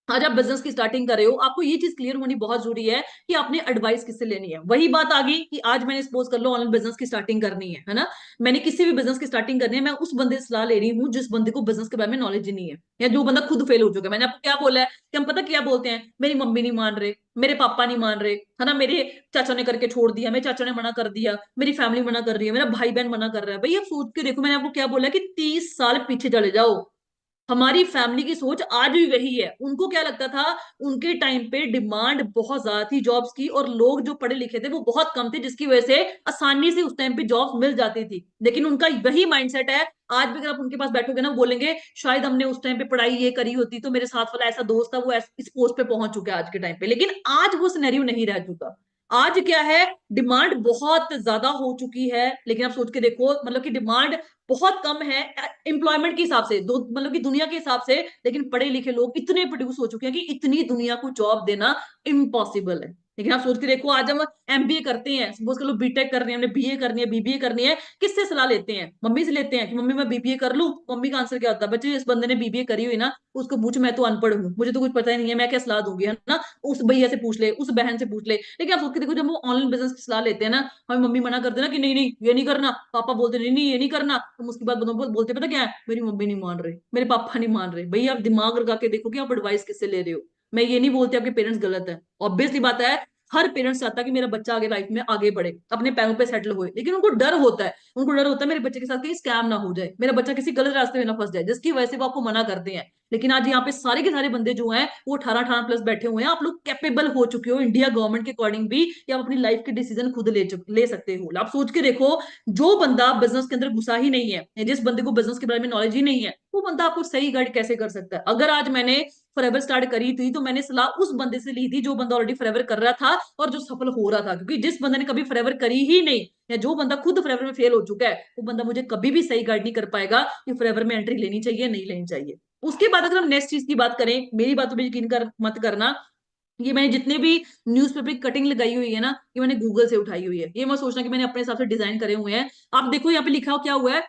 आज आप बिजनेस की स्टार्टिंग कर रहे हो, आपको ये चीज क्लियर होनी बहुत जरूरी है कि आपने एडवाइस किससे लेनी है। वही बात आ गई कि आज मैंने सपोज कर लो ऑनलाइन बिजनेस की स्टार्टिंग करनी है ना, मैंने किसी भी बिजनेस की स्टार्टिंग करनी है, मैं उस बंदे से सलाह ले रही हूँ जिस बंदे को बिजनेस के बारे में नॉलेज ही नहीं है, या जो बंदा खुद फेल हो चुका है। मैंने आपको क्या बोला है कि हम पता क्या बोलते हैं, मेरी मम्मी नहीं मान रहे, मेरे पापा नहीं मान रहे, है ना, मेरे चाचा ने करके छोड़ दिया, मेरे चाचा ने मना कर दिया, मेरी फैमिली मना कर रही है, मेरा भाई बहन मना कर रहा है। भैया सोच के देखो, मैंने आपको क्या बोला कि 30 साल पीछे चले जाओ, हमारी फैमिली की सोच आज भी वही है। उनको क्या लगता था, उनके टाइम पे डिमांड बहुत ज्यादा थी जॉब्स की, और लोग जो पढ़े लिखे थे वो बहुत कम थे, जिसकी वजह से आसानी से उस टाइम पे जॉब्स मिल जाती थी। लेकिन उनका वही माइंडसेट है। आज भी अगर आप उनके पास बैठोगे ना, वो बोलेंगे शायद हमने उस टाइम पे पढ़ाई ये करी होती तो मेरे साथ वाला ऐसा दोस्त था, वो इस पोस्ट पे पहुंच चुका है आज के टाइम पे। लेकिन आज वो सिनेरियो नहीं रह चुका। आज क्या है, डिमांड बहुत ज्यादा हो चुकी है, लेकिन आप सोच के देखो, मतलब कि डिमांड बहुत कम है एम्प्लॉयमेंट के हिसाब से, दो मतलब कि दुनिया के हिसाब से, लेकिन पढ़े लिखे लोग इतने प्रोड्यूस हो चुके हैं कि इतनी दुनिया को जॉब देना इम्पॉसिबल है। लेकिन आप सोच के देखो, आज हम एमबीए करते हैं, सपोज कर लो बीटेक कर रहे हैं, हमने बीए करनी है, बीबीए करनी है, किससे सलाह लेते हैं? मम्मी से लेते हैं कि मम्मी मैं बीबीए कर लूं। मम्मी का आंसर क्या होता है? बच्चे इस बंदे ने बीबीए करी हुई ना, उसको पूछ, मैं तो अनपढ़ हूँ, मुझे तो कुछ पता ही नहीं है, मैं क्या सलाह दूंगी, है ना? उस भैया से पूछ ले, उस बहन से पूछ ले। लेकिन आप सोच के देखो, जब वो ऑनलाइन बिजनेस की सलाह लेते हैं ना, हमें मम्मी मना कर देना कि नहीं नहीं ये नहीं करना, पापा बोलते नहीं नहीं ये नहीं करना, हम उसके बाद बोलते पता क्या है, मेरी मम्मी नहीं मान रहे, मेरे पापा नहीं मान रहे। भैया आप दिमाग लगा के देखो कि आप एडवाइस किससे ले रहे हो। मैं ये नहीं बोलती आपके पेरेंट्स गलत है, ऑब्वियसली बात है, हर पेरेंट्स चाहता है कि मेरा बच्चा आगे लाइफ में आगे बढ़े, अपने पैरों पे सेटल होए, लेकिन उनको डर होता है, उनको डर होता है मेरे बच्चे के साथ कहीं स्कैम ना हो जाए, मेरा बच्चा किसी गलत रास्ते में ना फंस जाए, जिसकी वजह से वो आपको मना करते हैं। लेकिन आज यहाँ पे सारे के सारे बंदे जो हैं वो 18-18 प्लस बैठे हुए हैं, आप लोग कैपेबल हो चुके हो इंडिया गवर्नमेंट के अकॉर्डिंग भी, कि आप अपनी लाइफ के डिसीजन खुद ले सकते हो। आप सोच के देखो, जो बंदा बिजनेस के अंदर घुसा ही नहीं है, या जिस बंदे को बिजनेस के बारे में नॉलेज ही नहीं है, वो बंदा आपको सही गाइड कैसे कर सकता है? अगर आज मैंने फॉरएवर स्टार्ट करी थी तो मैंने सलाह उस बंदे से ली थी जो बंदा ऑलरेडी फॉरएवर कर रहा था और जो सफल हो रहा था, क्योंकि जिस बंदे ने कभी फॉरएवर करी ही नहीं, या जो बंदा खुद फॉरएवर में फेल हो चुका है, वो बंदा मुझे कभी भी सही गाइड नहीं कर पाएगा कि फॉरएवर में एंट्री लेनी चाहिए नहीं लेनी चाहिए। उसके बाद अगर हम नेक्स्ट चीज की बात करें, मेरी बातों पर यकीन कर मत करना, ये मैंने जितने भी न्यूज़पेपर की कटिंग लगाई हुई है ना, ये मैंने गूगल से उठाई हुई है, ये मत सोचना कि मैंने अपने हिसाब से डिजाइन करे हुए हैं। आप देखो यहाँ पे लिखा हो क्या हुआ है,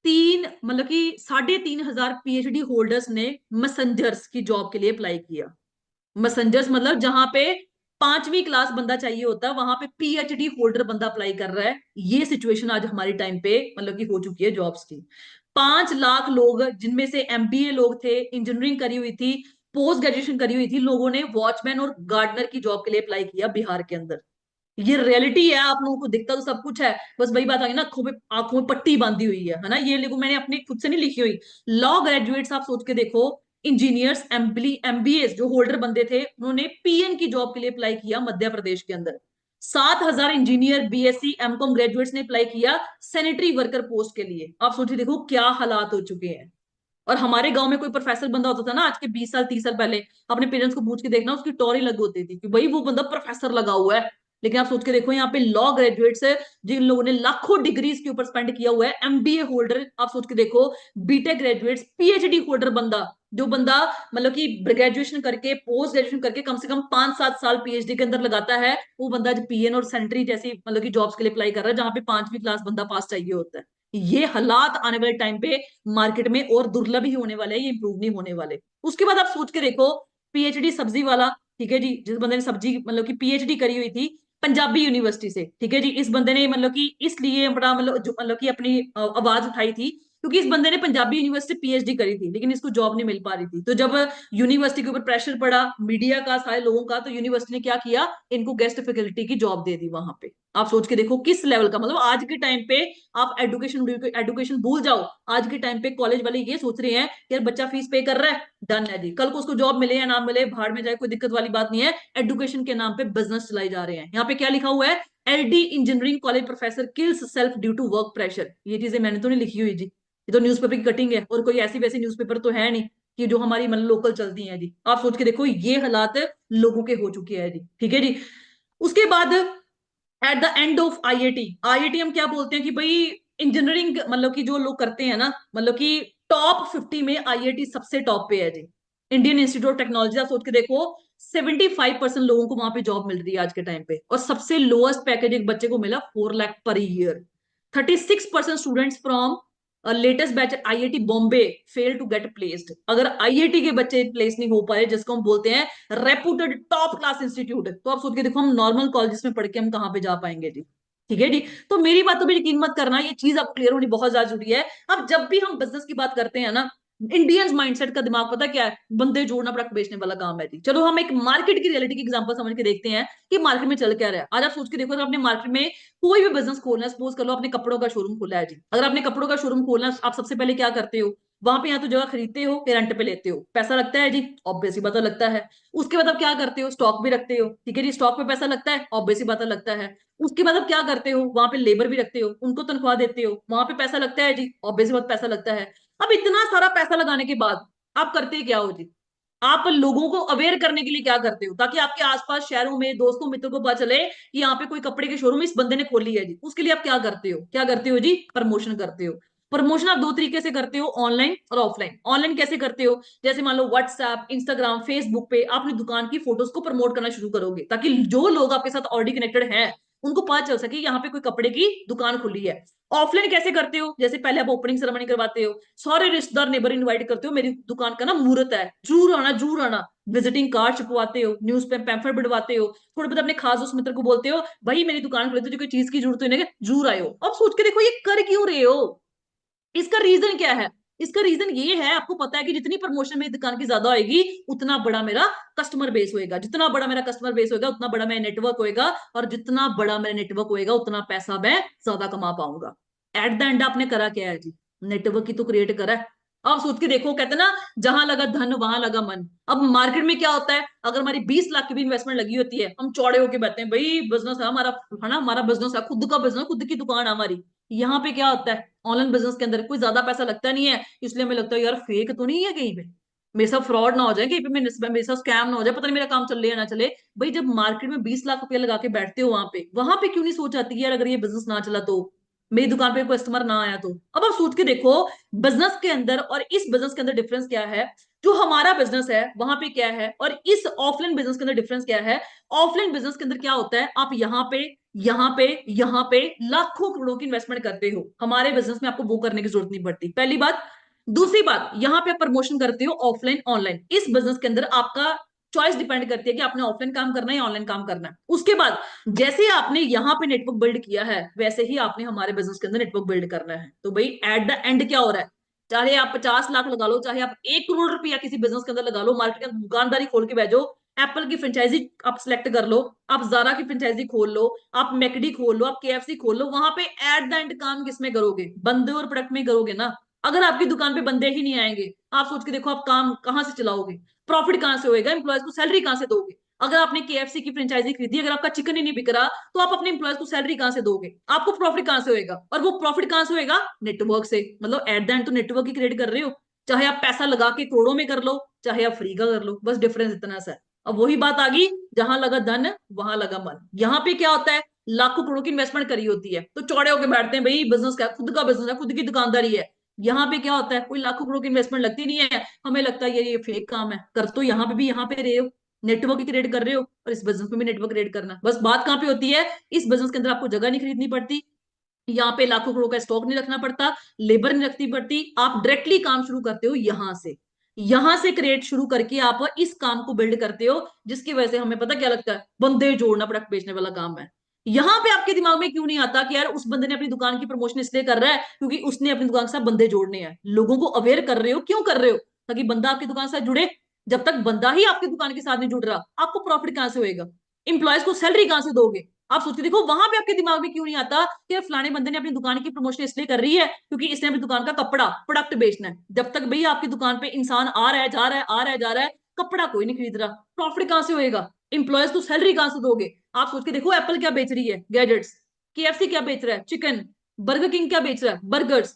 तीन मतलब कि 3,500 पीएचडी होल्डर्स ने मैसेंजर्स की जॉब के लिए अप्लाई किया। मैसेंजर्स मतलब जहां पे 5वीं क्लास बंदा चाहिए होता है, वहां पे पीएचडी होल्डर बंदा अप्लाई कर रहा है। ये सिचुएशन आज हमारी टाइम पे मतलब कि हो चुकी है जॉब्स की। 5 लाख लोग, जिनमें से एमबीए लोग थे, इंजीनियरिंग करी हुई थी, पोस्ट ग्रेजुएशन करी हुई थी, लोगों ने वॉचमैन और गार्डनर की जॉब के लिए अप्लाई किया बिहार के अंदर। ये रियलिटी है, आप लोगों को दिखता तो सब कुछ है, बस वही बात आ गई ना, आंखों में पट्टी बांधी हुई है ना? ये देखो मैंने अपनी खुद से नहीं लिखी हुई। लॉ ग्रेजुएट्स आप सोच के देखो, इंजीनियर्स, एमबीए जो होल्डर बंदे थे, उन्होंने पीएन की जॉब के लिए अप्लाई किया मध्य प्रदेश के अंदर। 7,000 इंजीनियर बीएससी एमकॉम ग्रेजुएट्स ने अप्लाई किया सैनिटरी वर्कर पोस्ट के लिए। आप सोचिए देखो क्या हालात हो चुके हैं। और हमारे गांव में कोई प्रोफेसर बंदा होता था ना, आज के 20 साल 30 साल पहले, अपने पेरेंट्स को पूछ के देखना, उसकी टोरी लग होती थी कि भाई वो बंदा प्रोफेसर लगा हुआ है। लेकिन आप सोच के देखो, यहाँ पे लॉ ग्रेजुएट्स है, जिन लोगों ने लाखों डिग्रीज के ऊपर स्पेंड किया हुआ है, एमबीए होल्डर आप सोच के देखो, बीटेक ग्रेजुएट्स, पीएचडी होल्डर बंदा, जो बंदा मतलब कि ग्रेजुएशन करके पोस्ट ग्रेजुएशन करके कम से कम 5-7 साल पीएचडी के अंदर लगाता है, वो बंदा जो पीएन और सेंट्री जैसी मतलब की जॉब्स के लिए अप्लाई कर रहा है, जहां पे 5वीं क्लास बंदा पास चाहिए होता है। ये हालात आने वाले टाइम पे मार्केट में और दुर्लभ ही होने वाले हैं, ये इंप्रूव नहीं होने वाले। उसके बाद आप सोच के देखो, पीएचडी सब्जी वाला, ठीक है जी, जिस बंदे ने सब्जी मतलब की पीएचडी करी हुई थी पंजाबी यूनिवर्सिटी से, ठीक है जी, इस बंदे ने मतलब कि इसलिए बड़ा मतलब कि अपनी आवाज उठाई थी, क्योंकि इस बंदे ने पंजाबी यूनिवर्सिटी पीएचडी करी थी, लेकिन इसको जॉब नहीं मिल पा रही थी। तो जब यूनिवर्सिटी के ऊपर प्रेशर पड़ा मीडिया का, सारे लोगों का, तो यूनिवर्सिटी ने क्या किया, इनको गेस्ट फैकल्टी की जॉब दे दी वहां पे। आप सोच के देखो किस लेवल का, मतलब आज के टाइम पे आप एजुकेशन भूल जाओ। आज के टाइम पे कॉलेज वाले ये सोच रहे हैं कि यार बच्चा फीस पे कर रहा है, डन है जी, कल को उसको जॉब मिले या ना मिले, भाड़ में जाए, कोई दिक्कत वाली बात नहीं है। एजुकेशन के नाम पे बिजनेस चलाई जा रहे हैं। यहाँ पे क्या लिखा हुआ है, LD engineering college professor kills self due to work pressure. ये चीजें मैंने तो नहीं लिखी हुई जी, ये तो न्यूज़पेपर की कटिंग है, और कोई ऐसी वैसी न्यूज़पेपर तो है नहीं कि जो हमारी मतलब लोकल चलती है जी। आप सोच के देखो ये हालात लोगों के हो चुके हैं जी, ठीक है जी। उसके बाद at the end of IIT, IIT हम क्या बोलते हैं कि भाई इंजीनियरिंग मतलब कि जो लोग करते हैं ना, मतलब कि टॉप 50 में आईआईटी सबसे टॉप पे है जी। इंडियन इंस्टीट्यूट ऑफ टेक्नोलॉजी आप सोच के देखो, 75% लोगों को वहां पे जॉब मिल रही है आज के टाइम पे, और सबसे लोएस्ट पैकेज एक बच्चे को मिला 4 lakh per year. 36% students from latest batch IIT Bombay fail to get placed. अगर आईआईटी के बच्चे प्लेस नहीं हो पाए, जिसको हम बोलते हैं रेपुटेड टॉप क्लास इंस्टीट्यूट, तो आप सोच के देखो हम नॉर्मल कॉलेजेस में पढ़ के हम कहाँ पे जा पाएंगे जी, ठीक है जी। तो मेरी बातों पर यकीन मत करना, ये चीज आपको क्लियर होनी बहुत ज्यादा जरूरी है। अब जब भी हम बिजनेस की बात करते हैं ना, इंडियंस माइंडसेट का दिमाग पता क्या है, बंदे जोड़ना प्रोडक्ट बेचने वाला काम है जी। चलो हम एक मार्केट की रियलिटी की एग्जांपल समझ के देखते हैं कि मार्केट में चल क्या रहा है। आज आप सोच के देखो, अगर आपने मार्केट में कोई भी बिजनेस खोलना है, सपोज कर लो आपने कपड़ों का शोरूम खोला है जी, अगर आपने कपड़ों का शोरूम खोलना है, आप सबसे पहले क्या करते हो, वहां पे या तो जगह खरीदते हो या रेंट पे लेते हो, पैसा लगता है जी, ऑब्वियस ही बात लगता है। उसके बाद आप क्या करते हो, स्टॉक भी रखते हो, ठीक है जी, स्टॉक पे पैसा लगता है, ऑब्वियस ही बात लगता है। उसके बाद आप क्या करते हो, वहां पे लेबर भी रखते हो, उनको तनख्वाह देते हो, वहां पे पैसा लगता है जी, ऑब्वियस बात पैसा लगता है। अब इतना सारा पैसा लगाने के बाद आप करते क्या हो जी, आप लोगों को अवेयर करने के लिए क्या करते हो, ताकि आपके आसपास शहरों में दोस्तों मित्रों को पता चले कि यहाँ पे कोई कपड़े की शोरूम इस बंदे ने खोली है जी। उसके लिए आप क्या करते हो, क्या करते हो जी, प्रमोशन करते हो। प्रमोशन आप दो तरीके से करते हो, ऑनलाइन और ऑफलाइन। ऑनलाइन कैसे करते हो, जैसे मान लो व्हाट्सएप, इंस्टाग्राम, फेसबुक पे आप अपनी दुकान की फोटोज को प्रमोट करना शुरू करोगे, ताकि जो लोग आपके साथ ऑलरेडी कनेक्टेड है उनको पता चल सके यहाँ पे कोई कपड़े की दुकान खुली है। ऑफलाइन कैसे करते हो, जैसे पहले आप ओपनिंग सेरेमनी करवाते हो, सारे रिश्तेदार नेबर इनवाइट करते हो, मेरी दुकान का ना मुहूर्त है, जरूर आना जरूर आना। विजिटिंग कार्ड छपवाते हो, न्यूज पे पैम्फलेट बढ़वाते हो, थोड़े बहुत अपने खास दोस्त मित्र को बोलते हो भाई मेरी दुकान खुले, तुझे कोई चीज की जरूरत है जरूर आयो। अब सोच के देखो ये कर क्यों रहे हो, इसका रीजन क्या है। इसका रीजन ये है, आपको पता है कि जितनी प्रमोशन मेरी दुकान की ज्यादा होगी उतना बड़ा मेरा कस्टमर बेस होएगा, जितना बड़ा मेरा कस्टमर बेस होएगा उतना बड़ा मेरा नेटवर्क होएगा, और जितना बड़ा मेरा नेटवर्क होएगा उतना पैसा मैं ज्यादा कमा पाऊंगा। एट द एंड आपने करा क्या है जी, नेटवर्क ही तो क्रिएट करा है। अब सोच के देखो, कहते ना जहां लगा धन वहां लगा मन। अब मार्केट में क्या होता है, अगर हमारी 20 लाख की भी इन्वेस्टमेंट लगी होती है, हम चौड़े होके बैठते हैं भाई बिजनेस है हमारा, है ना, हमारा बिजनेस है, खुद का बिजनेस, खुद की दुकान है हमारी। यहाँ पे क्या होता है, ऑनलाइन बिजनेस के अंदर कोई ज्यादा पैसा लगता नहीं है, इसलिए हमें लगता है यार फेक तो नहीं है कहीं पे, मेरे साथ फ्रॉड ना हो जाए, कहीं पे मेरे साथ स्कैम ना हो जाए, पता नहीं मेरा काम चल या ना चले। भाई जब मार्केट में 20 लाख रुपया लगा के बैठते हो, वहां पे क्यों नहीं सोच आती कि यार अगर ये बिजनेस ना चला तो, मेरी दुकान पे कस्टमर ना आया तो। अब आप सोच के देखो, बिजनेस के अंदर और इस बिजनेस के अंदर डिफरेंस क्या है। जो हमारा बिजनेस है वहां पे क्या है, और इस ऑफलाइन बिजनेस के अंदर डिफरेंस क्या है। ऑफलाइन बिजनेस के अंदर क्या होता है, आप यहाँ पे लाखों करोड़ों की इन्वेस्टमेंट करते हो, हमारे बिजनेस में आपको वो करने की जरूरत नहीं पड़ती, पहली बात। दूसरी बात, यहाँ पे आप प्रमोशन करते हो ऑफलाइन ऑनलाइन, इस बिजनेस के अंदर आपका चॉइस डिपेंड करती है कि आपने ऑफलाइन काम करना है या ऑनलाइन काम करना है। उसके बाद जैसे आपने यहाँ पे नेटवर्क बिल्ड किया है, वैसे ही आपने हमारे बिजनेस के अंदर नेटवर्क बिल्ड करना है। तो भाई एट द एंड क्या हो रहा है, चाहे आप 50 लाख लगा लो, चाहे आप 1 करोड़ रुपया किसी बिजनेस के अंदर लगा लो, मार्केट के अंदर दुकानदारी खोल के बैठो, एप्पल की फ्रेंचाइजी आप सिलेक्ट कर लो, आप जारा की फ्रेंचाइजी खोल लो, आप मैकडी खोल लो, आप केएफसी खोल लो, वहां पे एट द एंड काम किसमें करोगे, बंदे और प्रोडक्ट में करोगे ना। अगर आपकी दुकान पे बंदे ही नहीं आएंगे, आप सोच के देखो आप काम कहां से चलाओगे, प्रॉफिट कहां से होएगा, एम्प्लॉयज को सैलरी कहां से दोगे। अगर आपने केएफसी की फ्रेंचाइजी खरीदी, अगर आपका चिकन ही नहीं बिक रहा, तो आप अपने एम्प्लॉयज को सैलरी कहां से दोगे, आपको प्रॉफिट कहां से होएगा, और वो प्रॉफिट कहां से होएगा, नेटवर्क से। मतलब एट द एंड तो नेटवर्क ही क्रिएट कर रहे हो, चाहे आप पैसा लगा के करोड़ों में कर लो, चाहे आप फ्री का कर लो, बस डिफरेंस इतना सा है। अब वही बात आ गई, जहां लगा धन वहां लगा मन। यहाँ पे क्या होता है, लाखों करोड़ की इन्वेस्टमेंट करी होती है तो चौड़े होकर बैठते हैं भाई बिजनेस का, खुद का बिजनेस है, खुद की दुकानदारी है। यहाँ पे क्या होता है, कोई लाखों करोड़ की इन्वेस्टमेंट लगती नहीं है, हमें लगता है ये फेक काम है, कर तो यहाँ पे भी यहाँ पे रहे हो, नेटवर्क ही क्रिएट कर रहे हो, और इस बिजनेस में भी नेटवर्क क्रिएट करना। बस बात कहाँ पे होती है, इस बिजनेस के अंदर आपको जगह नहीं खरीदनी पड़ती, यहाँ पे लाखों करोड़ का स्टॉक नहीं रखना पड़ता, लेबर नहीं रखनी पड़ती, आप डायरेक्टली काम शुरू करते हो यहां से क्रिएट शुरू करके आप इस काम को बिल्ड करते हो, जिसकी वजह से हमें पता क्या लगता है, बंदे जोड़ना प्रोडक्ट बेचने वाला काम है। यहाँ पे आपके दिमाग में क्यों नहीं आता कि यार उस बंदे ने अपनी दुकान की प्रमोशन इसलिए कर रहा है क्योंकि उसने अपनी दुकान के साथ बंदे जोड़ने हैं, लोगों को अवेयर कर रहे हो, क्यों कर रहे हो, ताकि बंदा आपकी दुकान से जुड़े। जब तक बंदा ही आपकी दुकान के साथ नहीं जुड़ रहा, आपको प्रॉफिट कहां से होएगा, इंप्लॉयज को सैलरी कहां से दोगे। आप सोचते देखो वहां पे आपके दिमाग में क्यों नहीं आता कि फलाने बंदे ने अपनी दुकान की प्रमोशन इसलिए कर रही है क्योंकि इसने अपनी दुकान का कपड़ा प्रोडक्ट बेचना है। जब तक भैया आपकी दुकान पे इंसान आ रहा है जा रहा है आ रहा है जा रहा है, कपड़ा कोई नहीं खरीद रहा, प्रॉफिट कहां से होएगा, इंप्लॉयज को सैलरी कहां से दोगे। आप सोच के देखो, एप्पल क्या बेच रही है, गैजेट्स, केएफसी क्या बेच रहा है, चिकन, बर्गर किंग क्या बेच रहा है, बर्गर्स,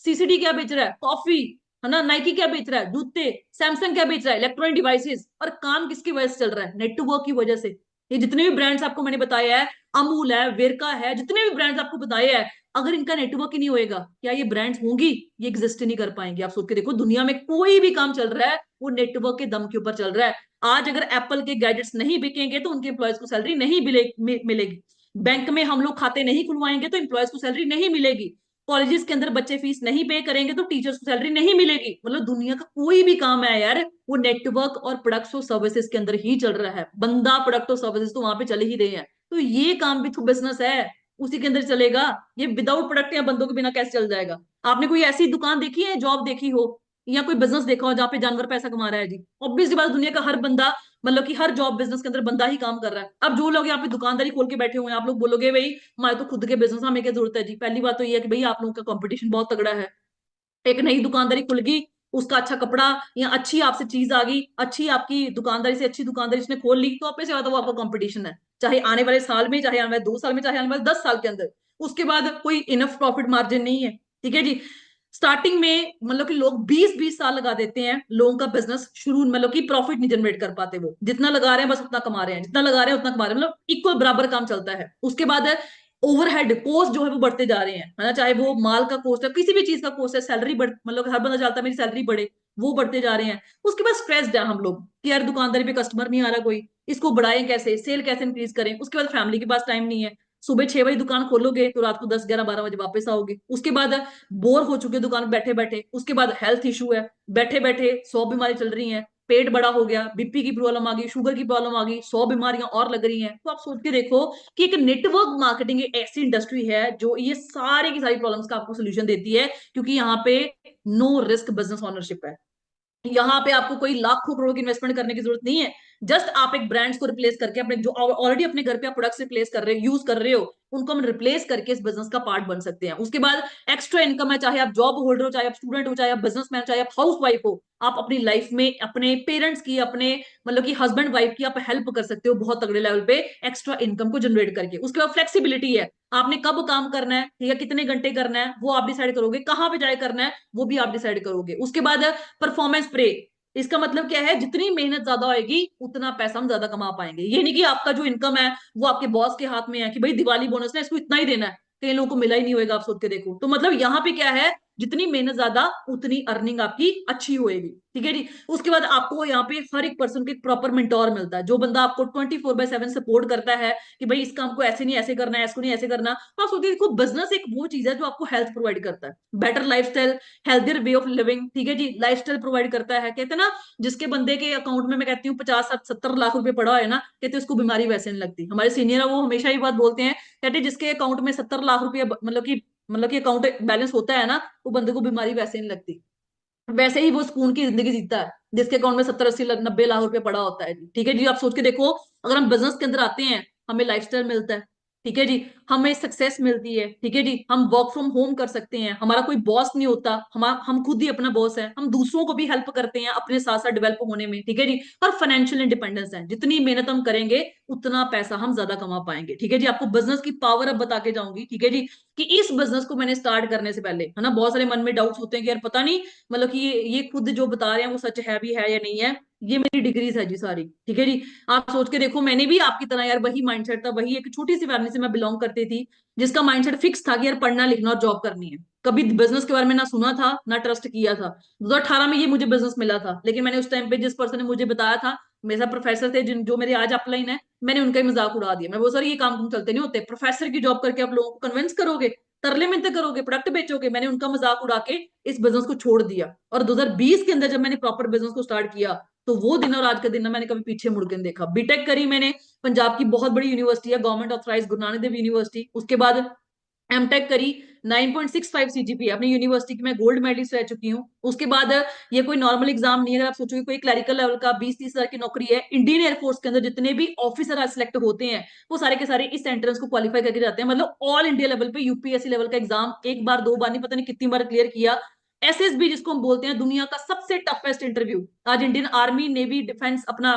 सीसीडी क्या बेच रहा है, कॉफी, है ना, नाइकी क्या बेच रहा है, जूते, सैमसंग क्या बेच रहा है, इलेक्ट्रॉनिक डिवाइसेस। और काम किसकी वजह से चल रहा है, नेटवर्क की वजह से। ये जितने भी ब्रांड्स आपको मैंने बताया है, अमूल है, वेरका है, जितने भी ब्रांड्स आपको बताए हैं, अगर इनका नेटवर्क ही नहीं होएगा, क्या ये ब्रांड्स होंगी, ये एग्जिस्ट नहीं कर पाएंगे। आप सोच के देखो, दुनिया में कोई भी काम चल रहा है वो नेटवर्क के दम के ऊपर चल रहा है। आज अगर एप्पल के गैजेट्स नहीं बिकेंगे तो उनके एम्प्लॉयज को सैलरी नहीं मिलेगी। बैंक में हम लोग खाते नहीं खुलवाएंगे तो एम्प्लॉयज को सैलरी नहीं मिलेगी। कॉलेजेस के अंदर बच्चे फीस नहीं पे करेंगे तो टीचर्स को सैलरी नहीं मिलेगी। मतलब दुनिया का कोई भी काम है यार, वो नेटवर्क और प्रोडक्ट्स और सर्विसेज के अंदर ही चल रहा है। बंदा, प्रोडक्ट और सर्विसेज तो वहां पे चले ही रहे हैं, तो ये काम भी तो बिजनेस है, उसी के अंदर चलेगा। ये विदाउट प्रोडक्ट या बंदों के बिना कैसे चल जाएगा। आपने कोई ऐसी दुकान देखी है, जॉब देखी हो, या कोई बिजनेस देखा हो जहाँ पे जानवर पैसा कमा रहा है जी। ऑब्वियसली बात, दुनिया का हर बंदा, मतलब कि हर जॉब बिजनेस के अंदर बंदा ही काम कर रहा है। अब जो लोग यहाँ पे दुकानदारी खोल के बैठे हुए हैं, आप लोग बोलोगे भाई हमारे तो खुद के बिजनेस, हमें क्या जरूरत है जी। पहली बात तो ये है कि भाई आप लोगों का कंपटीशन बहुत तगड़ा है। एक नई दुकानदारी खुल गई, उसका अच्छा कपड़ा या अच्छी आपसे चीज आ गई, अच्छी आपकी दुकानदारी से अच्छी दुकानदारी उसने खोल ली, तो आप से ज्यादा वो आपका कंपटीशन है, चाहे आने वाले साल में, चाहे आने वाले 2 साल में, चाहे आने वाले 10 साल के अंदर। उसके बाद कोई इनफ प्रॉफिट मार्जिन नहीं है, ठीक है जी। स्टार्टिंग में मतलब कि लोग 20-20 साल लगा देते हैं लोगों का बिजनेस शुरू, मतलब कि प्रॉफिट नहीं जनरेट कर पाते, वो जितना लगा रहे हैं बस उतना कमा रहे हैं, जितना लगा रहे हैं उतना कमा रहे हैं, मतलब इक्वल बराबर काम चलता है। उसके बाद ओवरहेड कॉस्ट जो है वो बढ़ते जा रहे हैं, है ना, चाहे वो माल का कॉस्ट है, किसी भी चीज का कॉस्ट है, सैलरी बढ़, मतलब हर बंदा चाहता है मेरी सैलरी बढ़े, वो बढ़ते जा रहे हैं। उसके बाद स्ट्रेस्ड है हम लोग कि यार दुकानदारी पे कस्टमर नहीं आ रहा कोई, इसको बढ़ाएं कैसे, सेल कैसे इंक्रीज करें। उसके बाद फैमिली के पास टाइम नहीं है, सुबह 6 बजे दुकान खोलोगे तो रात को 10 11 12 बजे वापस आओगे। उसके बाद बोर हो चुके दुकान बैठे बैठे। उसके बाद हेल्थ इशू है, बैठे बैठे 100 बीमारी चल रही हैं, पेट बड़ा हो गया, बीपी की प्रॉब्लम आ गई, शुगर की प्रॉब्लम आ गई, 100 बीमारियां और लग रही हैं। तो आप सोच के देखो कि एक नेटवर्क मार्केटिंग एक ऐसी इंडस्ट्री है जो ये सारे की सारी प्रॉब्लम्स का आपको सोल्यूशन देती है, क्योंकि यहाँ पे नो रिस्क बिजनेस ओनरशिप है। यहाँ पे आपको कोई लाखों करोड़ की इन्वेस्टमेंट करने की जरूरत नहीं है। जस्ट आप एक ब्रांड्स को रिप्लेस करके, अपने जो ऑलरेडी अपने घर पे आप प्रोडक्ट्स रिप्लेस कर रहे हो, यूज कर रहे हो, उनको हम रिप्लेस करके इस बिजनेस का पार्ट बन सकते हैं। उसके बाद एक्स्ट्रा इनकम है, चाहे आप जॉब होल्डर हो, चाहे आप स्टूडेंट हो, चाहे आप बिजनेसमैन, चाहे आप हाउस वाइफ हो, आप अपनी लाइफ में अपने पेरेंट्स की, अपने मतलब कि हस्बैंड वाइफ की आप हेल्प कर सकते हो बहुत तगड़े लेवल पे एक्स्ट्रा इनकम को जनरेट करके। उसके बाद फ्लेक्सिबिलिटी है, आपने कब काम करना है, ठीक है, कितने घंटे करना है वो आप डिसाइड करोगे, कहाँ पे जाए करना है वो भी आप डिसाइड करोगे। उसके बाद परफॉर्मेंस पे, इसका मतलब क्या है, जितनी मेहनत ज्यादा होगी उतना पैसा हम ज्यादा कमा पाएंगे। ये नहीं कि आपका जो इनकम है वो आपके बॉस के हाथ में है कि भाई दिवाली बोनस ना इसको इतना ही देना है, कई लोगों को मिला ही नहीं होगा। आप सोच के देखो, तो मतलब यहाँ पे क्या है, जितनी मेहनत ज्यादा उतनी अर्निंग आपकी अच्छी होएगी, ठीक है जी। उसके बाद आपको यहाँ पे हर एक पर्सन को एक प्रॉपर मेंटोर मिलता है, जो बंदा आपको 24/7 सपोर्ट करता है कि भाई इस काम को ऐसे नहीं ऐसे करना है, इसको नहीं ऐसे करना। तो आप सोचिए, देखो बिजनेस एक वो चीज है जो आपको हेल्थ प्रोवाइड करता है, better lifestyle, healthier way of living, ठीक है जी, लाइफस्टाइल प्रोवाइड करता है। कहते हैं ना, जिसके बंदे के अकाउंट में मैं कहती हूँ 50 70 लाख रुपए पड़ा है ना, कहते हैं उसको बीमारी वैसे नहीं लगती। हमारे सीनियर है वो हमेशा ही बात बोलते हैं, कहते हैं जिसके अकाउंट में 70 लाख रुपया मतलब कि अकाउंट बैलेंस होता है ना, वो बंदे को बीमारी वैसे नहीं लगती। वैसे ही वो सुकून की जिंदगी जीता है जिसके अकाउंट में 70 80 90 लाख रुपए पड़ा होता है जी, ठीक है जी। आप सोच के देखो, अगर हम बिजनेस के अंदर आते हैं, हमें लाइफस्टाइल मिलता है, ठीक है जी, हमें सक्सेस मिलती है, ठीक है जी, हम वर्क फ्रॉम होम कर सकते हैं, हमारा कोई बॉस नहीं होता, हम खुद ही अपना बॉस है, हम दूसरों को भी हेल्प करते हैं अपने साथ साथ डेवलप होने में, ठीक है जी। और फाइनेंशियल इंडिपेंडेंस है, जितनी मेहनत हम करेंगे उतना पैसा हम ज्यादा कमा पाएंगे, ठीक है जी। आपको बिजनेस की पावर अब बता के जाऊंगी, ठीक है जी, कि इस बिजनेस को मैंने स्टार्ट करने से पहले, है ना, बहुत सारे मन में डाउट्स होते हैं कि यार पता नहीं, मतलब कि ये खुद जो बता रहे हैं वो सच है भी है या नहीं है। ये मेरी डिग्रीज है जी सारी, ठीक है जी। आप सोच के देखो, मैंने भी आपकी तरह यार वही माइंडसेट था, वही एक छोटी सी फैमिली से मैं बिलोंग करती थी, जिसका माइंडसेट फिक्स था कि यार पढ़ना लिखना और जॉब करनी है। कभी बिजनेस के बारे में ना सुना था ना ट्रस्ट किया था। 2018 में ये मुझे बिजनेस मिला था, लेकिन मैंने उस टाइम पे जिस पर्सन ने मुझे बताया था, मेरे प्रोफेसर थे जिन जो मेरे आज अपलाइन है, मैंने उनका ही मजाक उड़ा दिया। मैं वो सर ये काम तुम चलते नहीं होते, प्रोफेसर की जॉब करके आप लोगों को कन्विंस करोगे, तरले मिन्नतें करोगे, प्रोडक्ट बेचोगे। मैंने उनका मजाक उड़ा के इस बिजनेस को छोड़ दिया। और 2020 के अंदर जब मैंने प्रॉपर बिजनेस को स्टार्ट किया, तो वो दिन और आज का दिन ना मैंने कभी पीछे मुड़ के नहीं देखा। बीटेक करी मैंने, पंजाब की बहुत बड़ी यूनिवर्सिटी है, government authorise Guru Nanak Dev university. उसके बाद एमटेक करी, 9.65 सीजीपी अपनी यूनिवर्सिटी की मैं गोल्ड मेडलिस्ट रह चुकी हूँ। उसके बाद ये कोई नॉर्मल एग्जाम नहीं है, अगर आप सोचोगे कोई क्लरिकल लेवल का 20 30 हजार की नौकरी है। इंडियन एयरफोर्स के अंदर जितने भी ऑफिसर आज सिलेक्ट होते हैं, वो सारे के सारे इस एंट्रेंस को क्वालिफाई करके जाते हैं। मतलब ऑल इंडिया लेवल पे यूपीएससी लेवल का एग्जाम एक बार दो बार नहीं, पता नहीं कितनी बार क्लियर किया। एसएसबी जिसको हम बोलते हैं दुनिया का सबसे टफेस्ट इंटरव्यू, आज इंडियन आर्मी नेवी डिफेंस अपना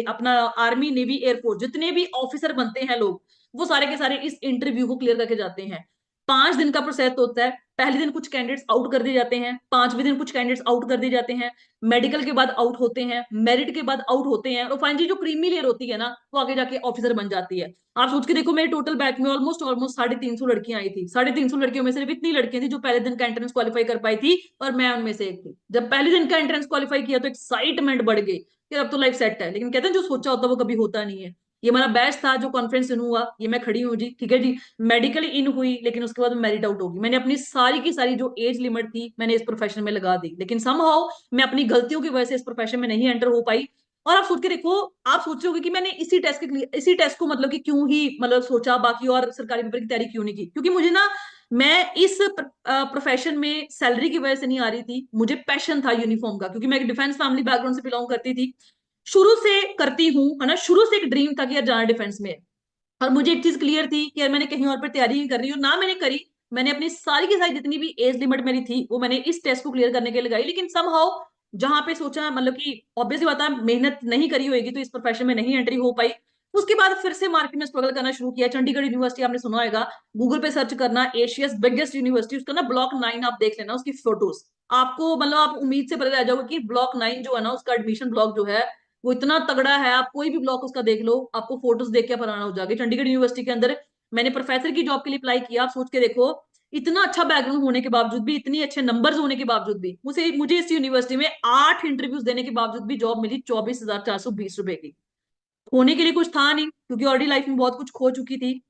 अपना आर्मी नेवी एयरफोर्स जितने भी ऑफिसर बनते हैं लोग, वो सारे के सारे इस इंटरव्यू को क्लियर करके जाते हैं। 5 दिन का प्रोसेस होता है। पहले दिन कुछ कैंडिडेट्स आउट कर दिए जाते हैं, 5वें दिन कुछ कैंडिडेट्स आउट कर दिए जाते हैं, मेडिकल के बाद आउट होते हैं, मेरिट के बाद आउट होते हैं, और फाइनली जो क्रीमी लेयर होती है ना, वो आगे जाके ऑफिसर बन जाती है। आप सोच के देखो, मेरे टोटल बैच में ऑलमोस्ट ऑलमोस्ट 350 लड़कियां आई थी। 350 लड़कियों में सिर्फ इतनी लड़कियां थी जो पहले दिन का एंट्रेंस क्वालिफाई कर पाई थी, और मैं उनमें से एक थी। जब पहले दिन का एंट्रेंस क्वालिफाई किया तो एक्साइटमेंट बढ़ गई कि अब तो लाइफ सेट है। लेकिन कहते हैं जो सोचा होता है वो कभी होता नहीं है। ये हमारा बैच था जो कॉन्फ्रेंस इन हुआ, ये मैं खड़ी हूँ जी, ठीक है जी। मेडिकली इन हुई, लेकिन उसके बाद मेरिट आउट होगी। मैंने अपनी सारी की सारी जो एज लिमिट थी मैंने इस प्रोफेशन में लगा दी, लेकिन समहाउ मैं अपनी गलतियों की वजह से इस प्रोफेशन में नहीं एंटर हो पाई। और आप सोच के देखो, आप सोचोगे कि मैंने इसी टेस्ट को मतलब कि क्यों ही मतलब सोचा, बाकी और सरकारी पेपर की तैयारी क्यों नहीं की, क्योंकि मुझे ना, मैं इस प्रोफेशन में सैलरी की वजह से नहीं आ रही थी, मुझे पैशन था यूनिफॉर्म का, क्योंकि मैं एक डिफेंस फैमिली बैकग्राउंड से बिलोंग करती थी, शुरू से करती हूँ, है ना, शुरू से एक ड्रीम था कि यार जाना डिफेंस में है। और मुझे एक चीज क्लियर थी कि यार मैंने कहीं और पर तैयारी नहीं कर रही हूँ, ना मैंने करी। मैंने अपनी सारी की सारी जितनी भी एज लिमिट मेरी थी वो मैंने इस टेस्ट को क्लियर करने के लिए लगाई, लेकिन समहाउ जहां पे सोचा, मतलब कि ऑब्वियसली बात है, मेहनत नहीं करी होगी तो इस प्रोफेशन में नहीं एंट्री हो पाई। उसके बाद फिर से मार्केट में स्ट्रगल करना शुरू किया। चंडीगढ़ यूनिवर्सिटी आपने सुना होगा, गूगल पे सर्च करना, एशियाज बिगेस्ट यूनिवर्सिटी, उसका ना ब्लॉक 9 आप देख लेना, उसकी फोटोज आपको, मतलब आप उम्मीद से परे रह जाओगे कि ब्लॉक 9 जो है ना, उसका एडमिशन ब्लॉक जो है वो इतना तगड़ा है। आप कोई भी ब्लॉक उसका देख लो, आपको फोटोज देख के हैरान हो जाएगी। चंडीगढ़ यूनिवर्सिटी के अंदर मैंने प्रोफेसर की जॉब के लिए अप्लाई किया। आप सोच के देखो, इतना अच्छा बैकग्राउंड होने के बावजूद भी, इतनी अच्छे नंबर्स होने के बावजूद भी, मुझे मुझे इस यूनिवर्सिटी में 8 इंटरव्यूज देने के बावजूद भी जॉब मिली 24,420 रुपए की। होने के लिए कुछ था नहीं, क्योंकि ऑलरेडी लाइफ में बहुत कुछ खो चुकी थी।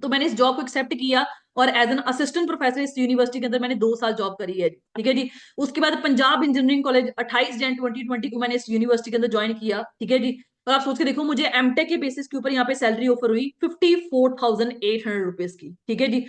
तो मैंने इस जॉब को एक्सेप्ट किया, और एज एन असिस्टेंट प्रोफेसर इस यूनिवर्सिटी के अंदर मैंने 2 साल जॉब करी है, ठीक है जी। उसके बाद पंजाब इंजीनियरिंग कॉलेज 28 जन 2020 को मैंने इस यूनिवर्सिटी के अंदर ज्वाइन किया, ठीक है जी। और आप सोच के देखो, मुझे एमटेक के बेसिस के ऊपर यहाँ पे सैलरी ऑफर हुई 54,800 रुपीज की, ठीक है जी।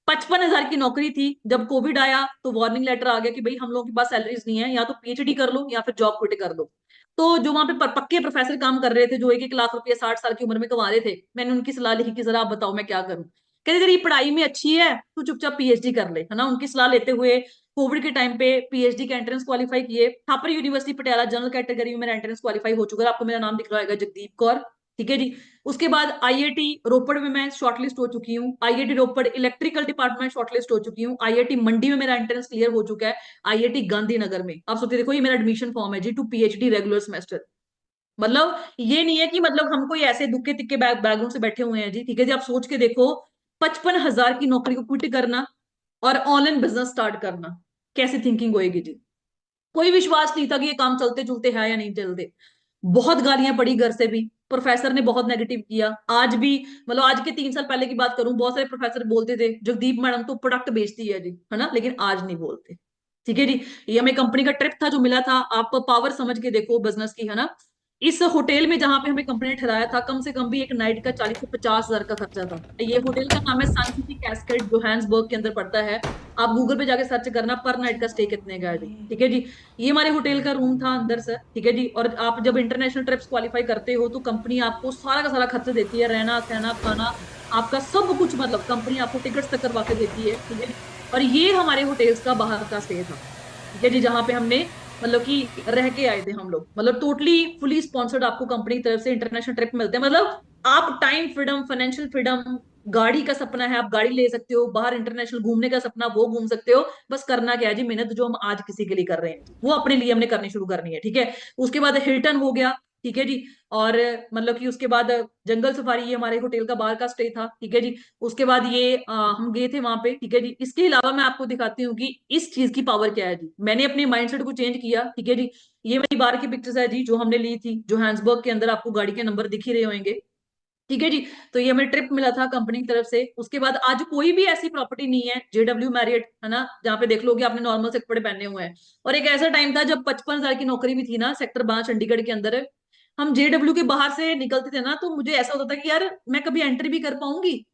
55,000 की नौकरी थी। जब कोविड आया तो वार्निंग लेटर आ गया कि भाई हम लोगों के पास सैलरीज नहीं है, या तो पीएचडी कर लो या फिर जॉब क्विट कर लो। तो जो वहां पे पक्के प्रोफेसर काम कर रहे थे, जो 1-1 लाख रुपया 60 साल की उम्र में कमा रहे थे, मैंने उनकी सलाह लिखी कि जरा आप बताओ मैं क्या करूं। कहते तेरी पढ़ाई में अच्छी है, तू चुपचाप पीएचडी कर ले, है ना। उनकी सलाह लेते हुए कोविड के टाइम पे पीएचडी का एंट्रेंस क्वालिफाई किए। Thapar university Patiala general category में मेरा एंट्रेंस क्वालिफाई हो चुका है। आपको मेरा नाम दिख रहा होगा, जगदीप कौर, ठीक है जी। उसके बाद आईआईटी रोपड़ में मैं शॉर्टलिस्ट हो चुकी हूँ। आईआईटी रोपड़ इलेक्ट्रिकल डिपार्टमेंट शॉर्टलिस्ट हो चुकी हूँ। आईआईटी मंडी में मेरा एंट्रेंस क्लियर हो चुका है। आईआईटी गांधीनगर में आप सोचिए देखो, ये मेरा एडमिशन फॉर्म है जी, टू पीएचडी रेगुलर सेमेस्टर। मतलब ये नहीं है कि मतलब हम कोई ऐसे दुक्के तिक्के बैकग्राउंड से बैठे हुए हैं जी, ठीक है जी। आप सोच के देखो, 55,000 की नौकरी को क्विट करना और ऑनलाइन बिजनेस स्टार्ट करना, कैसी थिंकिंग होएगी जी। कोई विश्वास नहीं था कि ये काम चलते चलते है या नहीं चलते। बहुत गालियां पड़ी घर से भी, प्रोफेसर ने बहुत नेगेटिव किया। आज भी, मतलब आज के 3 साल पहले की बात करूं, बहुत सारे प्रोफेसर बोलते थे जगदीप मैडम तो प्रोडक्ट बेचती है जी, है ना, लेकिन आज नहीं बोलते, ठीक है जी। ये हमें कंपनी का ट्रिप था जो मिला था, आप पावर समझ के देखो बिजनेस की, है ना। इस होटल में जहां पे हमें कंपनी ने ठहराया था, कम से कम भी एक नाइट का 40 से 50 हजार का खर्चा था। ये होटल का नाम है सन सिटी कैस्केड, जोहान्सबर्ग के अंदर पड़ता है। आप गूगल पे जाके सर्च करना, पर नाइट का स्टे कितने का है जी, ठीक है जी। ये हमारे होटल का रूम था अंदर से, ठीक है जी। और आप जब इंटरनेशनल ट्रिप्स क्वालिफाई करते हो तो कंपनी आपको सारा का सारा खर्चा देती है, रहना सहना खाना, आपका सब कुछ, मतलब कंपनी आपको टिकट्स तक करवा के देती है, ठीक है जी। और ये हमारे होटल्स का बाहर का स्टे था, ठीक है जी, जहाँ पे हमने मतलब कि रह के आए थे हम लोग। मतलब टोटली फुली स्पॉन्सर्ड आपको कंपनी की तरफ से इंटरनेशनल ट्रिप मिलते हैं। मतलब आप टाइम फ्रीडम, फाइनेंशियल फ्रीडम, गाड़ी का सपना है आप गाड़ी ले सकते हो, बाहर इंटरनेशनल घूमने का सपना वो घूम सकते हो। बस करना क्या है जी, मेहनत जो हम आज किसी के लिए कर रहे हैं वो अपने लिए हमने करनी शुरू करनी है, ठीक है। उसके बाद हिल्टन हो गया, ठीक है जी। और मतलब कि उसके बाद जंगल सफारी, ये हमारे होटल का बाहर का स्टे था, ठीक है जी। उसके बाद ये हम गए थे वहां पे, ठीक है जी। इसके अलावा मैं आपको दिखाती हूँ कि इस चीज की पावर क्या है जी। मैंने अपने माइंडसेट को चेंज किया, ठीक है जी। ये मेरी बाहर की पिक्चर्स है जी, जो हमने ली थी जोहान्सबर्ग के अंदर, आपको गाड़ी के नंबर दिख ही रहे होंगे, ठीक है जी। तो ये हमें ट्रिप मिला था कंपनी की तरफ से। उसके बाद आज कोई भी ऐसी प्रॉपर्टी नहीं है जेडब्ल्यू मैरियट, है ना, जहाँ पे देख लोगे आपने नॉर्मल से कपड़े पहने हुए हैं। और एक ऐसा टाइम था जब 55,000 की नौकरी भी थी ना, सेक्टर 5 चंडीगढ़ के अंदर। हम जेडब्ल्यू के बाहर से निकलते थे ना, तो मुझे ऐसा होता था कि यार मैं कभी एंट्री भी कर पाऊंगी।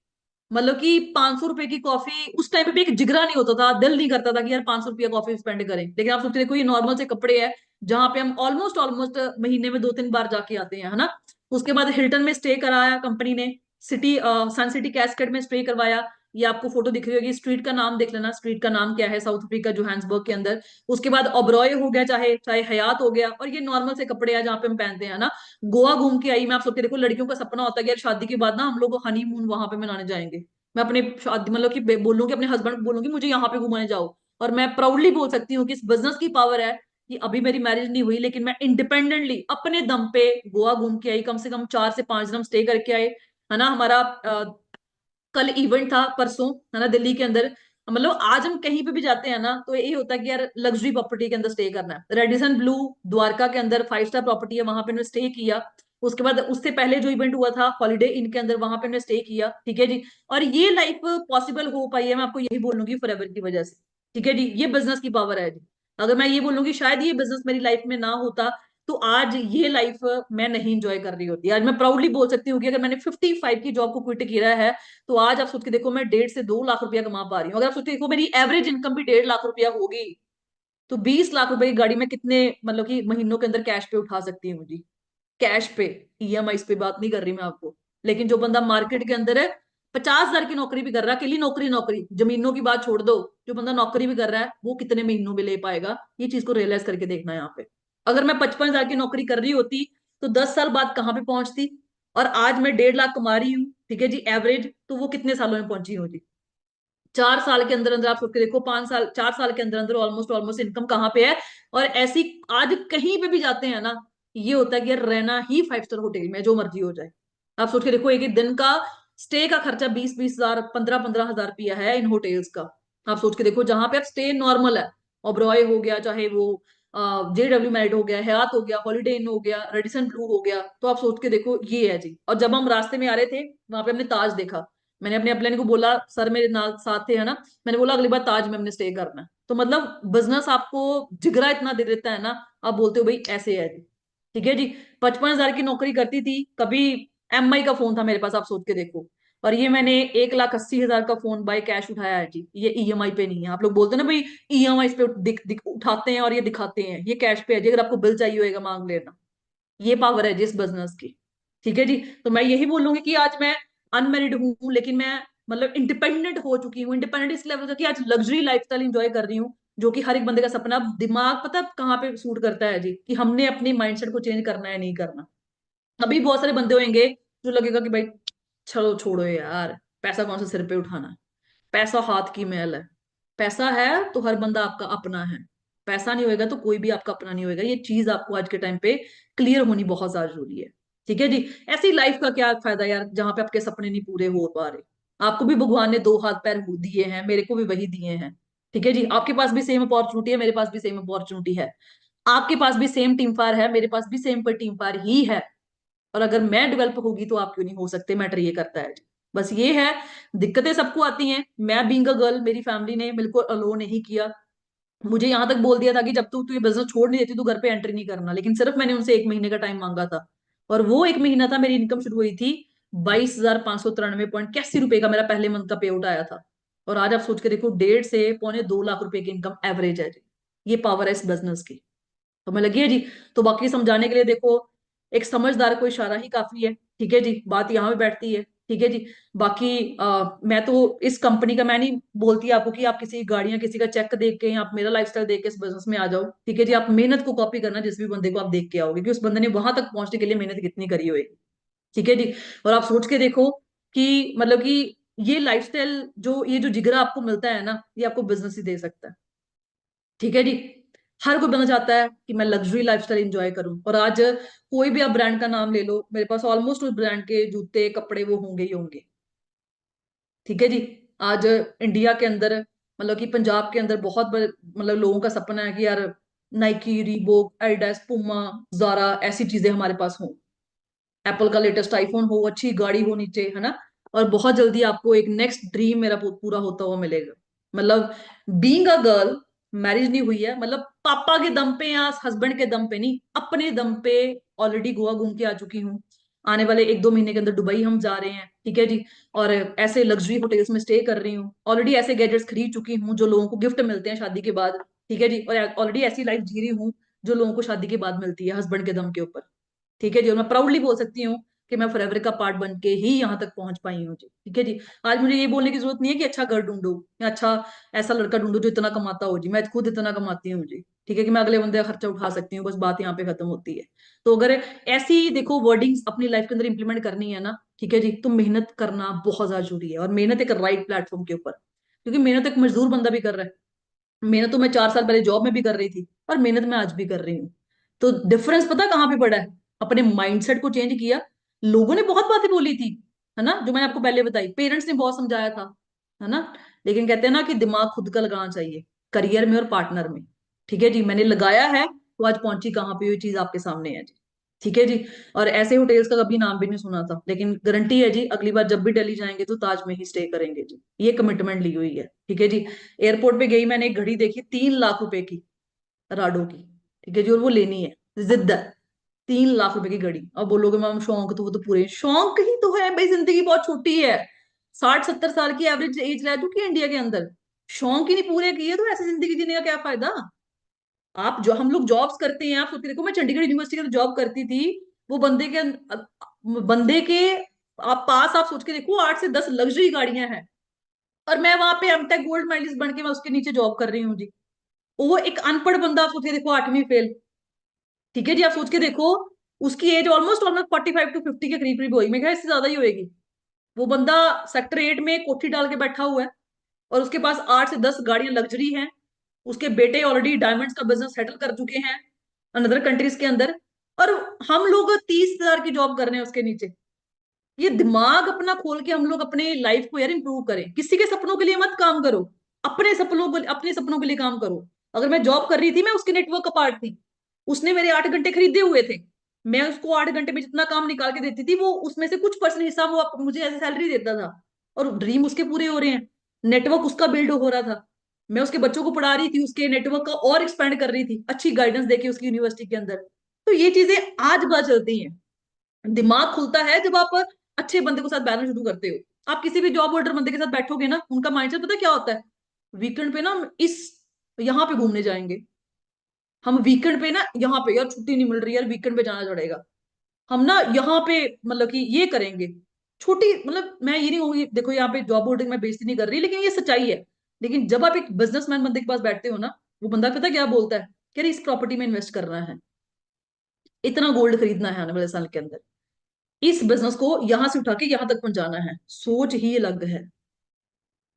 मतलब कि 500 रुपए की कॉफी उस टाइम पे भी एक जिगरा नहीं होता था, दिल नहीं करता था कि यार 500 रुपया कॉफी स्पेंड करें। लेकिन आप सोचते देखो, ये नॉर्मल से कपड़े हैं जहाँ पे हम ऑलमोस्ट ऑलमोस्ट महीने में 2-3 बार जाके आते हैं, है ना। उसके बाद हिल्टन में स्टे कराया कंपनी ने, सिटी सन सिटी कैस्केड में स्टे करवाया। ये आपको फोटो दिख रही होगी, स्ट्रीट का नाम देख लेना, स्ट्रीट का नाम क्या है, साउथ अफ्रीका जोहान्सबर्ग के अंदर। उसके बाद ओबरॉय हो गया, चाहे चाहे हयात हो गया, और ये नॉर्मल से कपड़े हैं जहाँ पे हम पहनते हैं ना। गोवा घूम के आई मैं। आप सबके देखो, लड़कियों का सपना होता है कि यार शादी के बाद ना हम लोग हनीमून वहां पे मनाने जाएंगे। मैं अपने शादी मतलब कि बोलूंगी, अपने हस्बैंड को बोलूंगी मुझे यहाँ पे घुमाने जाओ। और मैं प्राउडली बोल सकती हूँ कि इस बिजनेस की पावर है कि अभी मेरी मैरिज नहीं हुई, लेकिन मैं इंडिपेंडेंटली अपने दम पे गोवा घूम के आई। कम से कम 4 से 5 दिन हम स्टे करके आए, है ना। हमारा कल इवेंट था, परसों, है ना, दिल्ली के अंदर। मतलब आज हम कहीं पे भी जाते हैं ना, तो यही होता है कि यार लग्जरी प्रॉपर्टी के अंदर स्टे करना है। रेडिसन ब्लू द्वारका के अंदर 5 स्टार प्रॉपर्टी है, वहां पे उन्होंने स्टे किया। उसके बाद उससे पहले जो इवेंट हुआ था हॉलीडे इन के अंदर, वहां पे उन्होंने स्टे किया, ठीक है जी। और ये लाइफ पॉसिबल हो पाई है, मैं आपको यही बोलूंगी, फॉरएवर की वजह से, ठीक है जी। ये बिजनेस की पावर है जी। अगर मैं ये बोलूंगी शायद ये बिजनेस मेरी लाइफ में ना होता, तो आज ये लाइफ मैं नहीं इंजॉय कर रही होती। आज मैं प्राउडली बोल सकती हूँ कि अगर मैंने 55 की जॉब को क्विट किया है, तो आज आप सोच के देखो, मैं 1.5 से 2 लाख रुपया कमा पा रही हूँ। अगर आप सोच के देखो, मेरी एवरेज इनकम भी 1.5 लाख रुपया होगी, तो 20 लाख रुपए की गाड़ी में कितने मतलब कि महीनों के अंदर कैश पे उठा सकती हूँ जी। कैश पे, ईएमआई पे बात नहीं कर रही मैं आपको। लेकिन जो बंदा मार्केट के अंदर है, 50,000 की नौकरी भी कर रहा है, अकेली नौकरी नौकरी, जमीनों की बात छोड़ दो, जो बंदा नौकरी भी कर रहा है वो कितने महीनों में ले पाएगा, ये चीज को रियलाइज करके देखना है यहाँ पे। अगर मैं 55,000 की नौकरी कर रही होती, तो 10 साल बाद कहाँ पे पहुंचती। और आज मैं 1.5 लाख कमा रही हूँ, ठीक है जी, एवरेज, तो वो कितने सालों में पहुंची हूँ जी। 4 साल के अंदर अंदर आप सोच के देखो, 5 साल 4 साल के अंदर अंदर ऑलमोस्ट ऑलमोस्ट इनकम कहाँ पे है। और ऐसी आज कहीं पे भी जाते हैं ना, ये होता है कि यार रहना ही 5 स्टार होटल में, जो मर्जी हो जाए। आप सोच के देखो, एक एक दिन का स्टे का खर्चा 20-20 हजार, 15-15 हजार रुपया है इन होटेल्स का। आप सोच के देखो, जहां पे आप स्टे नॉर्मल है, ओबरॉय हो गया, चाहे वो JW मैरिट हो गया, हयात हो गया, हॉलीडे इन हो गया, रेडिसन ब्लू हो गया, तो आप सोच के देखो ये है जी। और जब हम रास्ते में आ रहे थे, वहां पे हमने ताज देखा। मैंने अपने अपने को बोला, सर मेरे नाल साथ थे है ना, मैंने बोला अगली बार ताज में हमने स्टे करना है। तो मतलब बिजनेस आपको जिगरा इतना दे देता है ना, आप बोलते हो भाई ऐसे है जी। ठीक है जी। 55 हजार की नौकरी करती थी कभी, MI का फोन था मेरे पास, आप सोच के देखो। और ये मैंने 1,80,000 का फोन बाय कैश उठाया है जी, ये EMI पे नहीं है। आप लोग बोलते हैं ना भाई EMI पे उठाते हैं और ये दिखाते हैं, ये कैश पे है जी। अगर आपको बिल चाहिए होगा मांग लेना, ये पावर है जिस बिजनेस की। ठीक है जी। तो मैं यही बोलूंगी कि आज मैं अनमेरिड हूँ, लेकिन मैं मतलब इंडिपेंडेंट हो चुकी हूँ। इंडिपेंडेंट इस लेवल का कि आज लग्जरी लाइफस्टाइल एंजॉय कर रही हूँ, जो कि हर एक बंदे का सपना। अब दिमाग पता है कहाँ पे सूट करता है जी, कि हमने अपनी माइंडसेट को चेंज करना है नहीं करना। अभी बहुत सारे बंदे होंगे जो लगेगा कि भाई चलो छोड़ो यार, पैसा कौन सा सिर पे उठाना है, पैसा हाथ की मैल है। पैसा है तो हर बंदा आपका अपना है, पैसा नहीं होएगा तो कोई भी आपका अपना नहीं होएगा। ये चीज आपको आज के टाइम पे क्लियर होनी बहुत ज्यादा जरूरी है। ठीक है जी। ऐसी लाइफ का क्या फायदा यार, जहां पे आपके सपने नहीं पूरे हो पा रहे। आपको भी भगवान ने दो हाथ पैर दिए हैं, मेरे को भी वही दिए हैं। ठीक है जी। आपके पास भी सेम अपॉर्चुनिटी है, मेरे पास भी सेम अपॉर्चुनिटी है। आपके पास भी सेम टीम फायर है, मेरे पास भी सेम पर टीम फायर ही है। और अगर मैं डेवलप होगी तो आप क्यों नहीं हो सकते, मैटर ये करता है। बस ये है, दिक्कतें सबको आती हैं। मैं बीइंग अ गर्ल, मेरी फैमिली ने बिल्कुल अलो नहीं किया। मुझे यहां तक बोल दिया था कि जब तू ये बिजनेस छोड़ नहीं देती तो घर पे एंट्री नहीं करना। लेकिन सिर्फ मैंने उनसे 1 महीने का टाइम मांगा था, और वो 1 महीना था, मेरी इनकम शुरू हुई थी 22,593.81 रुपए का, मेरा पहले मंथ का पे आउट आया था। और आज आप सोच के देखो, 1.5 से 2.25 लाख रुपए की इनकम एवरेज है जी। ये पावर है इस बिजनेस की। तो मैं लगी है जी। तो बाकी समझाने के लिए देखो, एक समझदार को इशारा ही काफी है। ठीक है जी। बात यहाँ पे बैठती है। ठीक है जी। बाकी मैं तो इस कंपनी का मैं नहीं बोलती आपको कि आप किसी गाड़ियां किसी का चेक देख के या आप मेरा लाइफस्टाइल देख के इस बिजनेस में आ जाओ। ठीक है जी। आप मेहनत को कॉपी करना, जिस भी बंदे को आप देख के आओगे कि उस बंदे ने वहां तक पहुंचने के लिए मेहनत कितनी करी होगी। ठीक है जी। और आप सोच के देखो कि मतलब कि ये लाइफस्टाइल, जो ये जो जिगरा आपको मिलता है ना, ये आपको बिजनेस ही दे सकता है। ठीक है जी। हर कोई बंदा चाहता है कि मैं लग्जरी लाइफस्टाइल एंजॉय करूं। और आज कोई भी आप ब्रांड का नाम ले लो, मेरे पास ऑलमोस्ट उस ब्रांड के जूते कपड़े वो होंगे ही होंगे। ठीक है जी। आज इंडिया के अंदर, मतलब कि पंजाब के अंदर बहुत बड़े मतलब लोगों का सपना है कि यार नाइकी, रीबोक, एडिडास, पुमा, जारा ऐसी चीजें हमारे पास हों। एप्पल का लेटेस्ट आईफोन हो, अच्छी गाड़ी हो नीचे, है ना। और बहुत जल्दी आपको एक नेक्स्ट ड्रीम मेरा पूरा होता हुआ मिलेगा। मतलब बीइंग अ गर्ल, मैरिज नहीं हुई है, मतलब पापा के दम पे या हस्बैंड के दम पे नहीं, अपने दम पे ऑलरेडी गोवा घूम के आ चुकी हूँ। आने वाले 1-2 महीने के अंदर दुबई हम जा रहे हैं। ठीक है जी। और ऐसे लग्जरी होटल्स में स्टे कर रही हूँ। ऑलरेडी ऐसे गैजेट्स खरीद चुकी हूँ जो लोगों को गिफ्ट मिलते हैं शादी के बाद। ठीक है जी। और ऑलरेडी ऐसी लाइफ जी रही हूँ जो लोगों को शादी के बाद मिलती है हस्बैंड के दम के ऊपर। ठीक है जी। और मैं प्राउडली बोल सकती हूँ कि मैं फॉरएवर का पार्ट बन के ही यहाँ तक पहुंच पाई हूँ जी। ठीक है जी। आज मुझे ये बोलने की जरूरत नहीं है कि अच्छा घर ढूंढो या अच्छा ऐसा लड़का ढूंढो जो इतना कमाता हो जी, मैं खुद इतना कमाती हूँ जी। ठीक है कि मैं अगले बंदे का खर्चा उठा सकती हूँ, बस बात यहाँ पे खत्म होती है। तो अगर ऐसी देखो वर्डिंग्स अपनी लाइफ के अंदर इंप्लीमेंट करनी है ना, ठीक है जी, तो मेहनत करना बहुत ज्यादा जरूरी है। और मेहनत एक राइट प्लेटफॉर्म के ऊपर, क्योंकि मेहनत एक मजदूर बंदा भी कर रहा है। मेहनत तो मैं 4 साल पहले जॉब में भी कर रही थी, और मेहनत मैं आज भी कर रही हूँ। तो डिफरेंस पता कहाँ पे पड़ा है? अपने माइंडसेट को चेंज किया। लोगों ने बहुत बातें बोली थी, है ना, जो मैंने आपको पहले बताई, पेरेंट्स ने बहुत समझाया था, है ना। लेकिन कहते हैं ना कि दिमाग खुद का लगाना चाहिए, करियर में और पार्टनर में। ठीक है जी। मैंने लगाया है तो आज पहुंची कहाँ पे, ये चीज आपके सामने है जी। ठीक है जी। और ऐसे होटल्स का कभी नाम भी नहीं सुना था, लेकिन गारंटी है जी, अगली बार जब भी दिल्ली जाएंगे तो ताज में ही स्टे करेंगे जी। ये कमिटमेंट ली हुई है। ठीक है जी। एयरपोर्ट पे गई, मैंने एक घड़ी देखी 3 लाख रुपए की, राडो की। ठीक है जी। और वो लेनी है, जिद है। 3 लाख रुपए की घड़ी। अब बोलोगे मैम शौक, तो वो तो पूरे शौक ही तो है भाई, जिंदगी बहुत छोटी है। 60-70 साल की एवरेज एज रह चुकी है इंडिया के अंदर। शौक ही नहीं पूरे किए तो ऐसी जिंदगी जीने का क्या फायदा? आप जो हम लोग जॉब्स करते हैं, आप सोच के देखो, मैं चंडीगढ़ यूनिवर्सिटी के जॉब करती थी। वो बंदे के आप पास, आप सोच के देखो, 8 से 10 लग्जरी गाड़ियां हैं। और मैं वहां पे एमटेक गोल्ड मेडलिस्ट बन के मैं उसके नीचे जॉब कर रही हूँ जी। वो एक अनपढ़ बंदा, आप सोच के देखो, 8वीं फेल। ठीक है जी। आप सोच के देखो, उसकी एज ऑलमोस्ट ऑलमोस्ट 45 to 50 के करीब करीब होगी, मैं क्या इससे ज्यादा ही होगी। वो बंदा सेक्टर 8 में कोठी डाल के बैठा हुआ है, और उसके पास 8 से 10 गाड़ियां लग्जरी हैं। उसके बेटे ऑलरेडी डायमंड्स का बिजनेस सेटल कर चुके हैं अनदर कंट्रीज के अंदर। और हम लोग 30 हजार की जॉब कर रहे हैं उसके नीचे। ये दिमाग अपना खोल के हम लोग अपने लाइफ को यार इंप्रूव करें। किसी के सपनों के लिए मत काम करो, अपने सपनों के लिए काम करो। अगर मैं जॉब कर रही थी, मैं उसके नेटवर्क का पार्ट थी। उसने मेरे 8 घंटे खरीदे हुए थे, मैं उसको 8 घंटे में जितना काम निकाल के देती थी, वो उसमें से कुछ परसेंट हिस्सा वो मुझे एज सैलरी देता था। और ड्रीम उसके पूरे हो रहे हैं, नेटवर्क उसका बिल्ड हो रहा था। मैं उसके बच्चों को पढ़ा रही थी, उसके नेटवर्क का और एक्सपेंड कर रही थी, अच्छी गाइडेंस देके उसकी यूनिवर्सिटी के अंदर। तो ये चीजें आज पता चलती हैं। दिमाग खुलता है जब आप अच्छे बंदे के साथ बैठना शुरू करते हो। आप किसी भी जॉब होल्डर बंदे के साथ बैठोगे ना, उनका माइंडसेट पता क्या होता है? वीकेंड पे ना हम इस यहाँ पे घूमने जाएंगे, हम वीकेंड पे ना यहाँ पे, यार छुट्टी नहीं मिल रही यार, वीकेंड पे जाना पड़ेगा, हम ना यहाँ पे मतलब कि ये करेंगे। छोटी मतलब मैं ये नहीं कहूंगी, देखो यहाँ पे जॉब होल्डिंग में बेइज्जती नहीं कर रही, लेकिन ये सच्चाई है। लेकिन जब आप एक बिजनेसमैन बंदे के पास बैठते हो ना, वो बंदा पता क्या बोलता है कि अरे इस प्रॉपर्टी में इन्वेस्ट करना है, इतना गोल्ड खरीदना है आने वाले साल के अंदर, इस बिजनेस को यहां से उठा के यहां तक पहुंचाना है। सोच ही अलग है।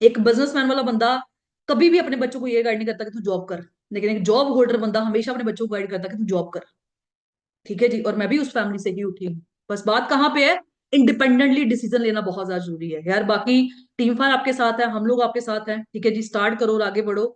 एक बिजनेसमैन वाला बंदा कभी भी अपने बच्चों को ये गाइड नहीं करता कि तू जॉब कर, लेकिन एक जॉब होल्डर बंदा हमेशा अपने बच्चों को गाइड करता है कि तू जॉब कर। ठीक है जी, और मैं भी उस फैमिली से ही उठी हूँ। बस बात कहाँ पे है? इंडिपेंडेंटली डिसीजन लेना बहुत ज्यादा जरूरी है यार। बाकी टीम फायर आपके साथ है, हम लोग आपके साथ हैं, ठीक है जी, स्टार्ट करो और आगे बढ़ो।